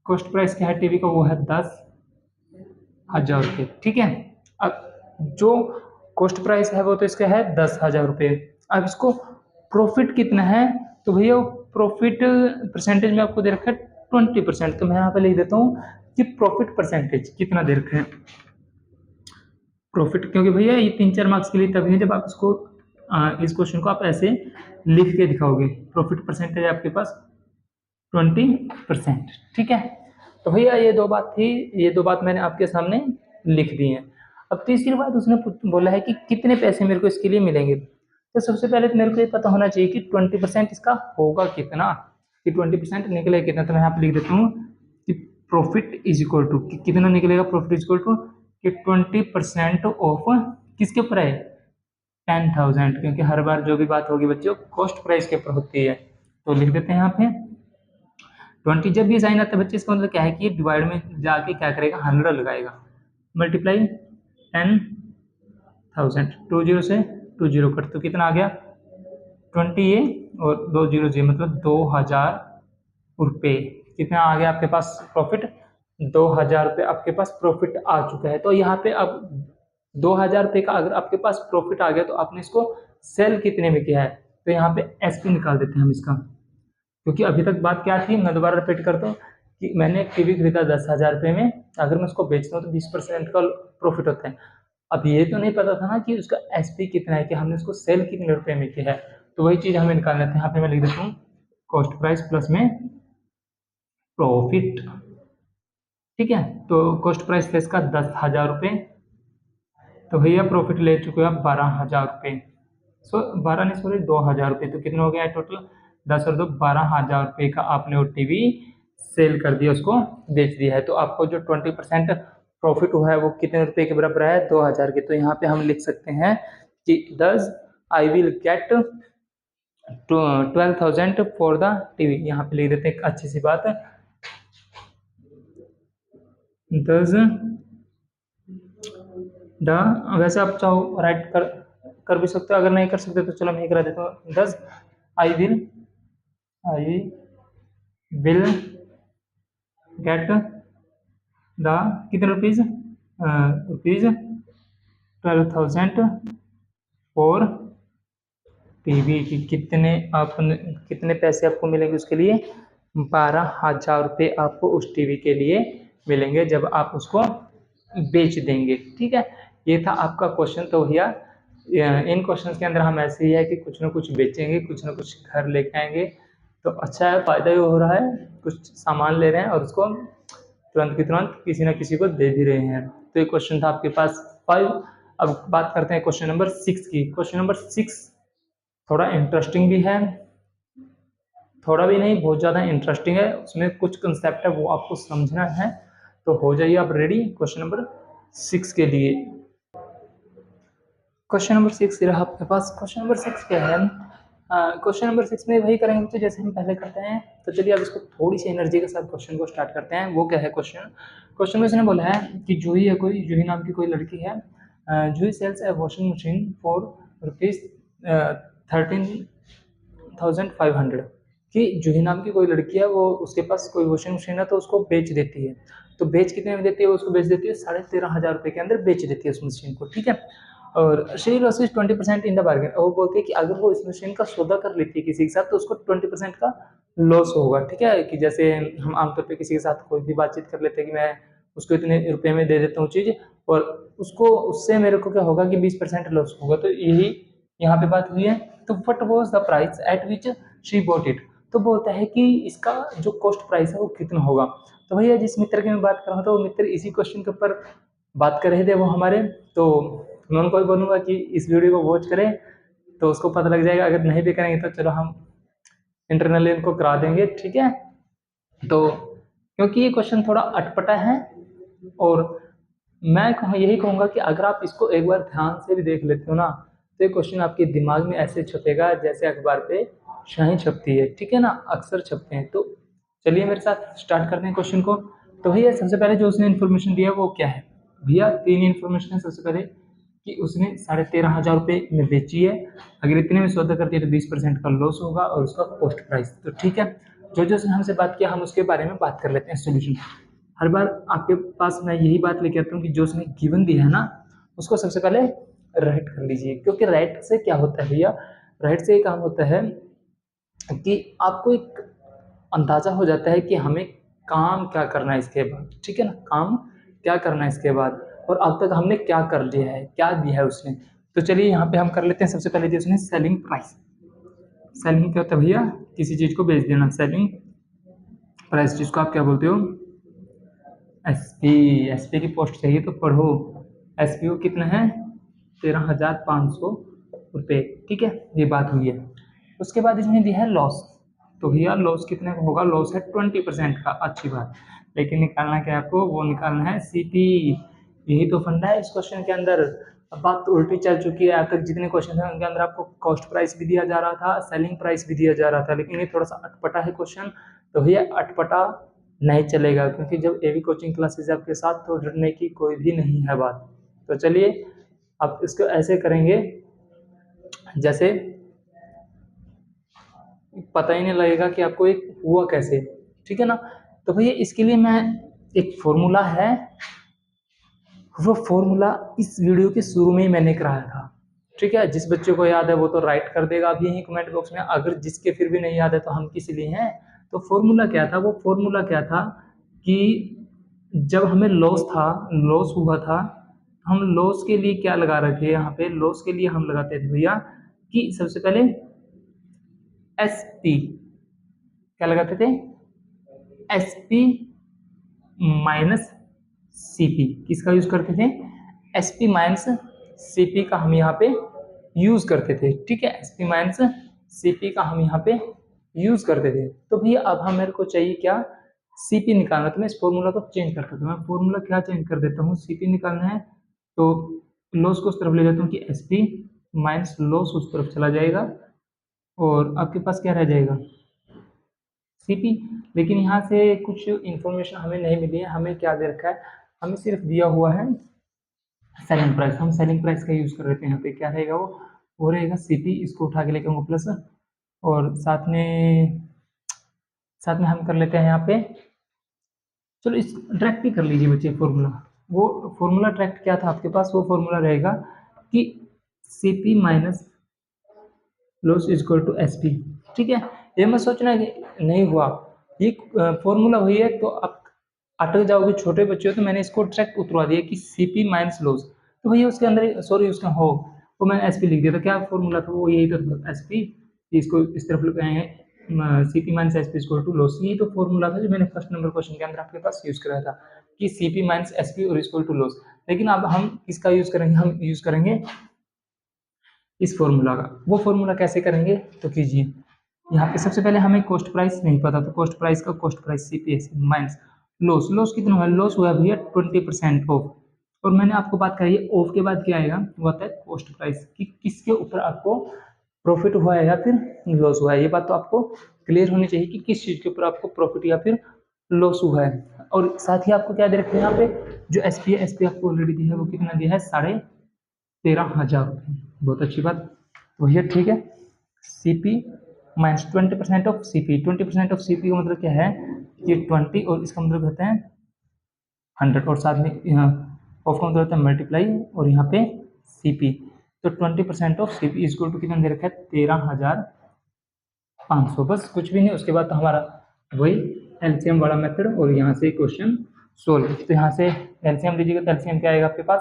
cost price क्या है टीवी का, वो है 10,000 रुपये। ठीक है, अब जो कॉस्ट प्राइस है वो तो इसका है 10,000 रुपये। अब इसको प्रॉफिट कितना है, तो भैया प्रॉफिट परसेंटेज में आपको दे रखा है 20%। तो मैं यहाँ पे लिख देता हूँ कि प्रॉफिट परसेंटेज कितना दे रखा है प्रॉफिट, क्योंकि भैया ये 3-4 मार्क्स के लिए तभी है जब आप इसको इस क्वेश्चन को आप ऐसे लिख के दिखाओगे। प्रॉफिट परसेंटेज आपके पास 20%। ठीक है, तो भैया ये 2 बात थी, ये 2 बात मैंने आपके सामने लिख दी हैं। अब तीसरी बात उसने बोला है कि कितने पैसे मेरे को इसके लिए मिलेंगे। तो सबसे पहले तो मेरे को ये पता होना चाहिए कि 20% इसका होगा कितना, कि 20% निकलेगा कितना। तो मैं यहाँ पे लिख देता हूँ कि प्रॉफिट इज इक्वल टू, कितना निकलेगा प्रॉफिट इज इक्वल टू कि 20% ऑफ किसके ऊपर है 10,000, क्योंकि हर बार जो भी बात होगी बच्चों कॉस्ट प्राइस के ऊपर होती है। तो लिख देते हैं यहाँ पे 20। जब ये साइन आता है बच्चे इसका मतलब क्या है कि डिवाइड में जाके क्या करेगा 100 लगाएगा, मल्टीप्लाई 10,000, 20 से 20 कट, तो कितना आ गया 20 ये और 2 0 जी मतलब 2,000 रुपये। कितना आ गया आपके पास प्रॉफिट 2,000 रुपये आपके पास प्रॉफिट आ चुका है। तो यहाँ पे अब 2,000 रुपये का अगर आपके पास प्रॉफिट आ गया तो आपने इसको सेल कितने में किया है, तो यहाँ पे एसपी निकाल देते हैं हम इसका। क्योंकि अभी तक बात क्या थी, मैं दोबारा रिपीट करता हूँ कि मैंने टीवी खरीदा 10,000 रुपये में, अगर मैं उसको बेचता हूँ तो 20% का प्रॉफिट होता है। अब ये तो नहीं पता था ना कि उसका एसपी कितना है, कि हमने उसको सेल कितने रुपए में किया है, तो वही चीज हमें निकालना है। यहाँ पे मैं लिख देता हूँ कॉस्ट प्राइस प्लस में प्रॉफिट। ठीक है, तो कॉस्ट प्राइस था इसका 10,000 रुपये, तो भैया प्रॉफिट ले चुके हैं आप 12,000 रुपये। सो 12 नहीं, सॉरी 2,000 रुपये, तो कितना हो गया टोटल, 10 और 2 12,000 रुपये का आपने वो टीवी सेल कर दिया, उसको बेच दिया है। तो आपको जो 20% प्रॉफिट हुआ है वो कितने रुपए के बराबर है, 2,000 के। तो यहाँ पे हम लिख सकते हैं कि दस I will get 12,000 for the TV. यहाँ पे लिख देते हैं, एक अच्छी सी बात है, दस द, वैसे आप चाहो राइट कर भी सकते हो, अगर नहीं कर सकते तो चलो मैं करा देता हूँ, दस आई विल गेट द कितने रुपीज, रुपीज 12,000 फॉर टीवी की। कितने पैसे आपको मिलेंगे उसके लिए, 12,000 रुपये आपको उस टीवी के लिए मिलेंगे जब आप उसको बेच देंगे। ठीक है, ये था आपका क्वेश्चन। तो भैया इन क्वेश्चन के अंदर हम ऐसे ही है कि कुछ ना कुछ बेचेंगे, कुछ ना कुछ घर लेके आएंगे, तो अच्छा है, फायदा ही हो रहा है, कुछ सामान ले रहे हैं और उसको तुरंत की तुरंत किसी ना किसी को दे भी रहे हैं। तो ये क्वेश्चन था आपके पास 5। अब बात करते हैं क्वेश्चन नंबर 6 की। क्वेश्चन नंबर 6 थोड़ा इंटरेस्टिंग भी है, थोड़ा भी नहीं, बहुत ज़्यादा इंटरेस्टिंग है, उसमें कुछ कंसेप्ट है वो आपको समझना है। तो हो जाइए आप रेडी क्वेश्चन नंबर 6 के लिए। क्वेश्चन नंबर 6 रहा आपके पास। क्वेश्चन नंबर 6 क्या है, क्वेश्चन नंबर 6 में वही करेंगे तो जैसे हम पहले करते हैं। तो चलिए अब इसको थोड़ी सी एनर्जी के साथ क्वेश्चन को स्टार्ट करते हैं। वो क्या है क्वेश्चन में इसने बोला है कि जूही है, कोई जूही नाम की कोई लड़की है, Juhi sells a washing machine for rupees 13,500। कि जूही नाम की कोई लड़की है, वो उसके पास कोई वॉशिंग मशीन है तो उसको बेच देती है। तो बेच कितने में देती है, उसको बेच देती है 13,500 रुपये के अंदर बेच देती है उस मशीन को। ठीक है, और she losses 20% in the bargain. और वो बोलती है कि अगर वो इस मशीन का सौदा कर लेती है किसी के साथ तो उसको 20% का लॉस होगा। ठीक है, कि जैसे हम आमतौर पे किसी के साथ कोई भी बातचीत कर लेते हैं कि मैं उसको इतने रुपए में दे देता हूँ चीज़, और उसको उससे मेरे को क्या होगा कि 20% लॉस होगा। तो यही यहाँ पे बात हुई है। तो what was the price at which she bought it. तो बोलता है कि इसका जो कॉस्ट प्राइस है वो कितना होगा। तो भैया जिस मित्र की मैं बात कर रहा हूँ तो वो मित्र इसी क्वेश्चन के ऊपर बात कर रहे थे वो हमारे। तो मैं उनको भी बोलूँगा कि इस वीडियो को वॉच करें तो उसको पता लग जाएगा। अगर नहीं भी करेंगे तो चलो हम इंटरनली इनको करा देंगे। ठीक है, तो क्योंकि ये क्वेश्चन थोड़ा अटपटा है, और मैं यही कहूँगा कि अगर आप इसको एक बार ध्यान से भी देख लेते हो ना तो ये क्वेश्चन आपके दिमाग में ऐसे छपेगा जैसे अखबार पे शाही छपती है। ठीक है ना, अक्सर छपते हैं। तो चलिए मेरे साथ स्टार्ट करते हैं क्वेश्चन को। तो भैया सबसे पहले जो उसने इन्फॉर्मेशन दिया वो क्या है, भैया 3 इन्फॉर्मेशन है। सबसे पहले कि उसने 13,500 रुपये में बेची है, अगर इतने में सौदा करती है तो 20% का लॉस होगा, और उसका कॉस्ट प्राइस। तो ठीक है, जो जो उसने हमसे बात किया हम उसके बारे में बात कर लेते हैं सोल्यूशन। हर बार आपके पास मैं यही बात लेके आता हूँ कि जो उसने गिवन दिया है ना उसको सबसे पहले राइट कर लीजिए। क्योंकि राइट से क्या होता है भैया, राइट से ये काम होता है कि आपको एक अंदाजा हो जाता है कि हमें काम क्या करना है इसके बाद। ठीक है ना, काम क्या करना है इसके बाद, और अब तक हमने क्या कर लिया है, क्या दिया है उसने। तो चलिए यहाँ पे हम कर लेते हैं। सबसे पहले दिया उसने सेलिंग प्राइस। सेलिंग क्या होता है भैया, किसी चीज को बेच देना। सेलिंग प्राइस जिसको आप क्या बोलते हो, एसपी। एसपी की पोस्ट चाहिए तो पढ़ो। एसपीओ कितना है, 13,500 रुपये। ठीक है, ये बात हुई है। उसके बाद इसमें दिया है लॉस। तो भैया लॉस कितने का होगा, लॉस है 20% का। अच्छी बात, लेकिन निकालना क्या है आपको, वो निकालना है सीपी। यही तो फंडा है इस क्वेश्चन के अंदर। अब बात तो उल्टी चल चुकी है। अब तक जितने क्वेश्चन थे उनके अंदर आपको कॉस्ट प्राइस भी दिया जा रहा था, सेलिंग प्राइस भी दिया जा रहा था, लेकिन ये थोड़ा सा अटपटा है क्वेश्चन। तो भैया अटपटा नहीं चलेगा, क्योंकि जब एवी कोचिंग क्लासेस आपके साथ तो डरने की कोई भी नहीं है बात। तो चलिए अब इसको ऐसे करेंगे जैसे पता ही नहीं लगेगा कि आपको एक हुआ कैसे। ठीक है ना, तो भैया इसके लिए मैं एक फॉर्मूला है, वो फॉर्मूला इस वीडियो के शुरू में ही मैंने कराया था, ठीक है। जिस बच्चे को याद है वो तो राइट कर देगा अभी यहीं कमेंट बॉक्स में, अगर जिसके फिर भी नहीं याद है तो हम किस लिए हैं। तो फॉर्मूला क्या था, वो फॉर्मूला क्या था कि जब हमें लॉस हुआ था, हम लॉस के लिए क्या लगा रहे थे यहाँ पे, लॉस के लिए हम लगाते थे भैया कि सबसे पहले एसपी, क्या लगाते थे, एसपी माइनस सीपी, किसका यूज करते थे, एसपी माइनस सीपी का हम यहाँ पे यूज करते थे, ठीक है। एसपी माइनस सीपी का हम यहाँ पे यूज करते थे। तो भैया अब हम मेरे को चाहिए क्या, सीपी निकालना, तो मैं इस फॉर्मूला को चेंज करता हूँ, मैं फॉर्मूला क्या चेंज कर देता हूँ, सीपी निकालना है तो लॉस को उस तरफ ले जाता हूँ कि एसपी माइनस लॉस उस तरफ चला जाएगा और आपके पास क्या रह जाएगा, सीपी। लेकिन यहाँ से कुछ इंफॉर्मेशन हमें नहीं मिली है, हमें क्या दे रखा है, हमें सिर्फ दिया हुआ है सेलिंग प्राइस, हम सेलिंग प्राइस का यूज कर रहे थे। यहाँ पे क्या रहेगा, वो रहेगा सीपी, इसको उठा के लेके आऊंगा प्लस, और साथ में हम कर लेते हैं यहाँ पे, चलो इस डायरेक्ट ही कर लीजिए बच्चे फॉर्मूला। वो फॉर्मूला डायरेक्ट क्या था आपके पास, वो फॉर्मूला रहेगा कि CP minus loss is equal to SP, ठीक है। ये मत सोचना कि नहीं हुआ, ये फॉर्मूला हुई है तो आप अटक जाओगे, छोटे बच्चे हो, तो मैंने इसको डायरेक्ट उतरवा दिया कि सीपी माइनस लॉस, तो भैया उसके अंदर सॉरी उसका हो, वो मैंने एसपी लिख दिया था, क्या फॉर्मूला था वो, यही था एसपी, इसको इस तरफ लगाए हैं CP minus SP equal to loss, यही तो फॉर्मूला था जो मैंने फर्स्ट नंबर क्वेश्चन के अंदर आपके पास यूज कराया था कि सीपी माइनस एसपी और इक्वल टू लॉस। लेकिन अब हम किसका यूज करेंगे, हम यूज करेंगे इस फॉर्मूला का। वो फॉर्मूला कैसे करेंगे, तो कीजिए, यहाँ पे सबसे पहले हमें कॉस्ट प्राइस नहीं पता, तो कॉस्ट प्राइस का cost price CPS minus loss, loss कितना हुआ, लॉस हुआ भैया 20% ऑफ, और मैंने आपको बात करी है ऑफ के बाद क्या आएगा, वो आता है कॉस्ट प्राइस, कि किसके ऊपर आपको प्रॉफिट हुआ है या फिर लॉस हुआ है। ये बात तो आपको क्लियर होनी चाहिए कि किस चीज के ऊपर आपको प्रॉफिट या फिर लॉस हुआ है। और साथ ही आपको क्या दे रखते हैं यहाँ पे, जो एसपी है, एसपी आपको ऑलरेडी दिया है, वो कितना दिया है, 13,500 रुपये, बहुत अच्छी बात। तो भैया ठीक है, CP minus 20% of CP, 20% of CP का मतलब क्या है, ये 20 और इसका मतलब होता है 100, और साथ में ऑफ का मतलब होता है मल्टीप्लाई और यहाँ पे सीपी, तो 20% of CP is equal to कितना दे रखा है, 13,500, बस कुछ भी नहीं। उसके बाद तो हमारा वही एलसीएम वाला मेथड, और यहाँ से क्वेश्चन सोल्व। तो यहाँ से एलसीएम लीजिएगा तो एलसीएम क्या आएगा आपके पास,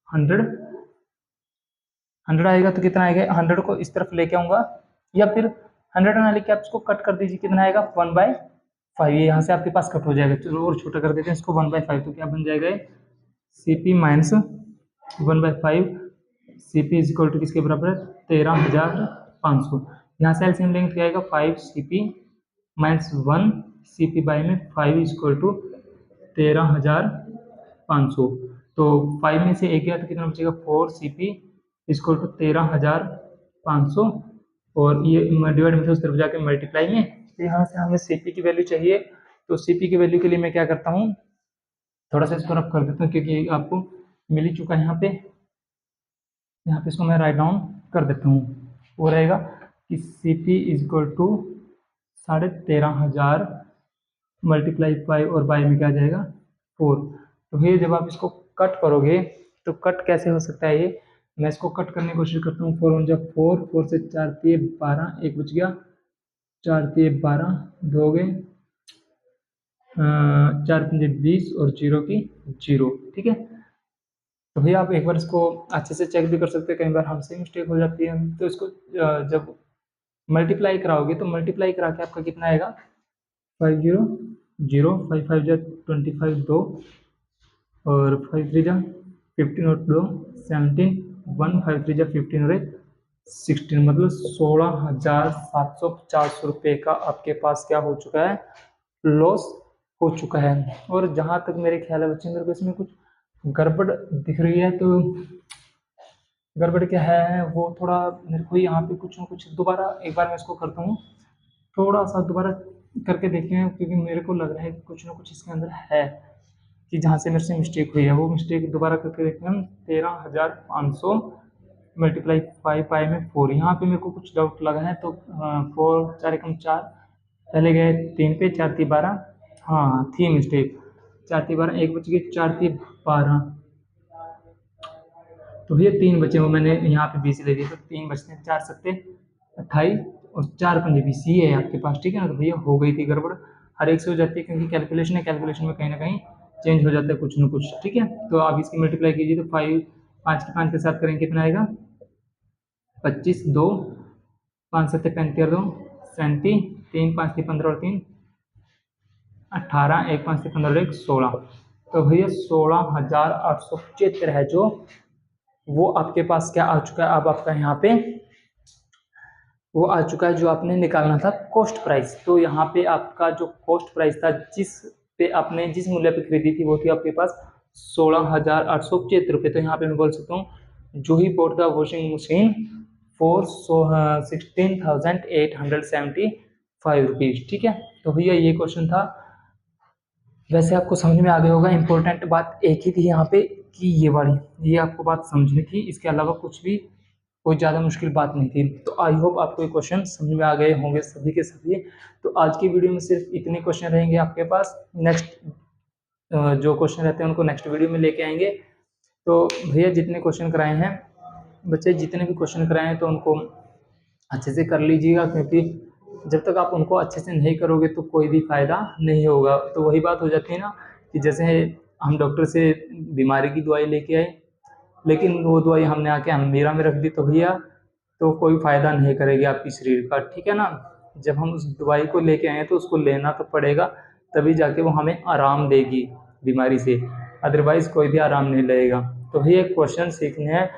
100 आएगा, तो कितना आएगा, 100 को इस तरफ लेके आऊंगा, या फिर 100 ना लेके आप इसको कट कर दीजिए, कितना आएगा 1/5, ये यहाँ से आपके पास कट हो जाएगा। चलो और छोटा कर देते हैं इसको, 1/5, तो क्या बन जाएगा, CP minus 1/5, CP is equal to किसके बराबर है, 13,500। यहाँ से एलसीएम लेंगे तो क्या आएगा, 5 CP माइनस 1 CP बाई में 5 इज इक्वल टू 13,500, तो 5 में से एक गया तो कितना बचेगा, 4 CP इक्वल टू 13,500, और ये डिवाइड में से उस तरफ जाके मल्टीप्लाई में, तो यहाँ से हमें सीपी की वैल्यू चाहिए। तो सीपी की वैल्यू के लिए मैं क्या करता हूँ, थोड़ा सा इसको रफ कर देता हूँ क्योंकि आपको मिल ही चुका है यहाँ पे इसको मैं राइट डाउन कर देता हूँ। वो रहेगा कि CP is equal to 13,500 multiply 5 और बाई में क्या आ जाएगा 4। तो भैया जब आप इसको कट करोगे तो कट कैसे हो सकता है, ये मैं इसको कट करने की कोशिश करता हूँ, 4 जब 4 से 4 3 12, एक बच गया, 4 3 12, 2 हो गए, 4 5 20 और 0 की 0, ठीक है। तो भैया आप एक बार इसको अच्छे से चेक भी कर सकते हैं, कई बार हमसे मिस्टेक हो जाती है। तो इसको जब मल्टीप्लाई कराओगे तो मल्टीप्लाई करा के आपका कितना आएगा, 50 5 5 जा 25, 2 और 5 3 जा 15 और 2 17, 1 5 3 जा 15 और 16, मतलब 16,750 रुपये का आपके पास क्या हो चुका है, लॉस हो चुका है। और जहाँ तक मेरे ख्याल है बच्चे, मेरे को इसमें कुछ गड़बड़ दिख रही है, तो गड़बड़ क्या है वो थोड़ा मेरे को यहाँ पे कुछ ना कुछ दोबारा एक बार मैं इसको करता हूँ, थोड़ा सा दोबारा करके देखें, क्योंकि मेरे को लग रहा है कि कुछ ना कुछ इसके अंदर है, कि जहाँ से मेरे से मिस्टेक हुई है वो मिस्टेक दोबारा करके देखते हैं हम। 13,500 मल्टीप्लाई 5 पाई में 4, यहाँ पे मेरे को कुछ डाउट लगा है, तो 4 4 एकम 4, पहले गए 3 पे, 4 3 12, हाँ थी मिस्टेक, 4 3 12, 1 बच गई, 4 3 12, तो भैया 3 बचे, वो मैंने यहाँ पे 20 ले दिए, तो 3 बचते हैं, 4 सत्ते 28 और 4 पंजे 20, ये है आपके पास, ठीक है ना। तो भैया हो गई थी गड़बड़, हर एक से हो जाती है क्योंकि कैलकुलेशन है, कैलकुलेशन में कहीं ना कहीं चेंज हो जाता है कुछ ना कुछ, ठीक है। तो आप इसकी मल्टीप्लाई कीजिए, तो 5 5 के 5 के साथ करेंगे कितना आएगा, 25 2 5 7 35 और 2 37, 3 5 3 15 और 3 18, 1 5 3 15 और 1 16, तो भैया 16,875 है जो वो आपके पास क्या आ चुका है, अब आपका यहाँ पे वो आ चुका है जो आपने निकालना था कॉस्ट प्राइस। तो यहाँ पे आपका जो कॉस्ट प्राइस था, जिस पे आपने जिस मूल्य पे खरीदी थी, वो थी आपके पास 16,875 रुपये। तो यहाँ पे मैं बोल सकता हूँ Juhi bought the washing machine for 16,875 rupees, ठीक है। तो भैया ये क्वेश्चन था, वैसे आपको समझ में आ गया होगा। इंपॉर्टेंट बात एक ही थी यहाँ पे कि ये वाली, ये आपको बात समझनी थी, इसके अलावा कुछ भी कोई ज़्यादा मुश्किल बात नहीं थी। तो आई होप आपको ये क्वेश्चन समझ में आ गए होंगे सभी के सभी। तो आज की वीडियो में सिर्फ इतने क्वेश्चन रहेंगे आपके पास, नेक्स्ट जो क्वेश्चन रहते हैं उनको नेक्स्ट वीडियो में लेके आएंगे। तो भैया जितने क्वेश्चन कराए हैं, बच्चे जितने भी क्वेश्चन कराए हैं, तो उनको अच्छे से कर लीजिएगा, क्योंकि जब तक आप उनको अच्छे से नहीं करोगे तो कोई भी फ़ायदा नहीं होगा। तो वही बात हो जाती है ना कि जैसे हम डॉक्टर से बीमारी की दवाई लेके आए, लेकिन वो दवाई हमने आके अलमीरा में रख दी, तो भैया तो कोई फ़ायदा नहीं करेगी आपकी शरीर का, ठीक है ना। जब हम उस दवाई को लेके आए तो उसको लेना तो पड़ेगा, तभी जाके वो हमें आराम देगी बीमारी से, अदरवाइज़ कोई भी आराम नहीं लगेगा। तो भैया क्वेश्चन सीखने हैं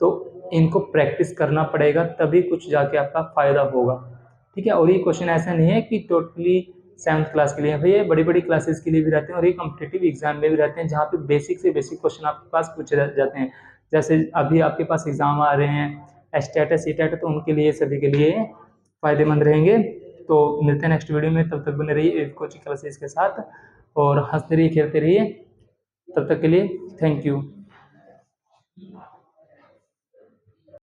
तो इनको प्रैक्टिस करना पड़ेगा, तभी कुछ जाके आपका फ़ायदा होगा, ठीक है। और ये क्वेश्चन ऐसा नहीं है कि टोटली 7th क्लास के लिए है, भैया बड़ी बड़ी क्लासेस के लिए भी रहते हैं, और ये कॉम्पिटिटिव एग्जाम में भी रहते हैं, जहाँ पे बेसिक से बेसिक क्वेश्चन आपके पास पूछे जाते हैं। जैसे अभी आपके पास एग्जाम आ रहे हैं स्टेटस सीटेट, तो उनके लिए सभी के लिए फ़ायदेमंद रहेंगे। तो मिलते हैं नेक्स्ट वीडियो में, तब तक बने रहिए कोचिंग क्लासेस के साथ और हंसते रहिए खेलते रहिए। तब तक के लिए थैंक यू।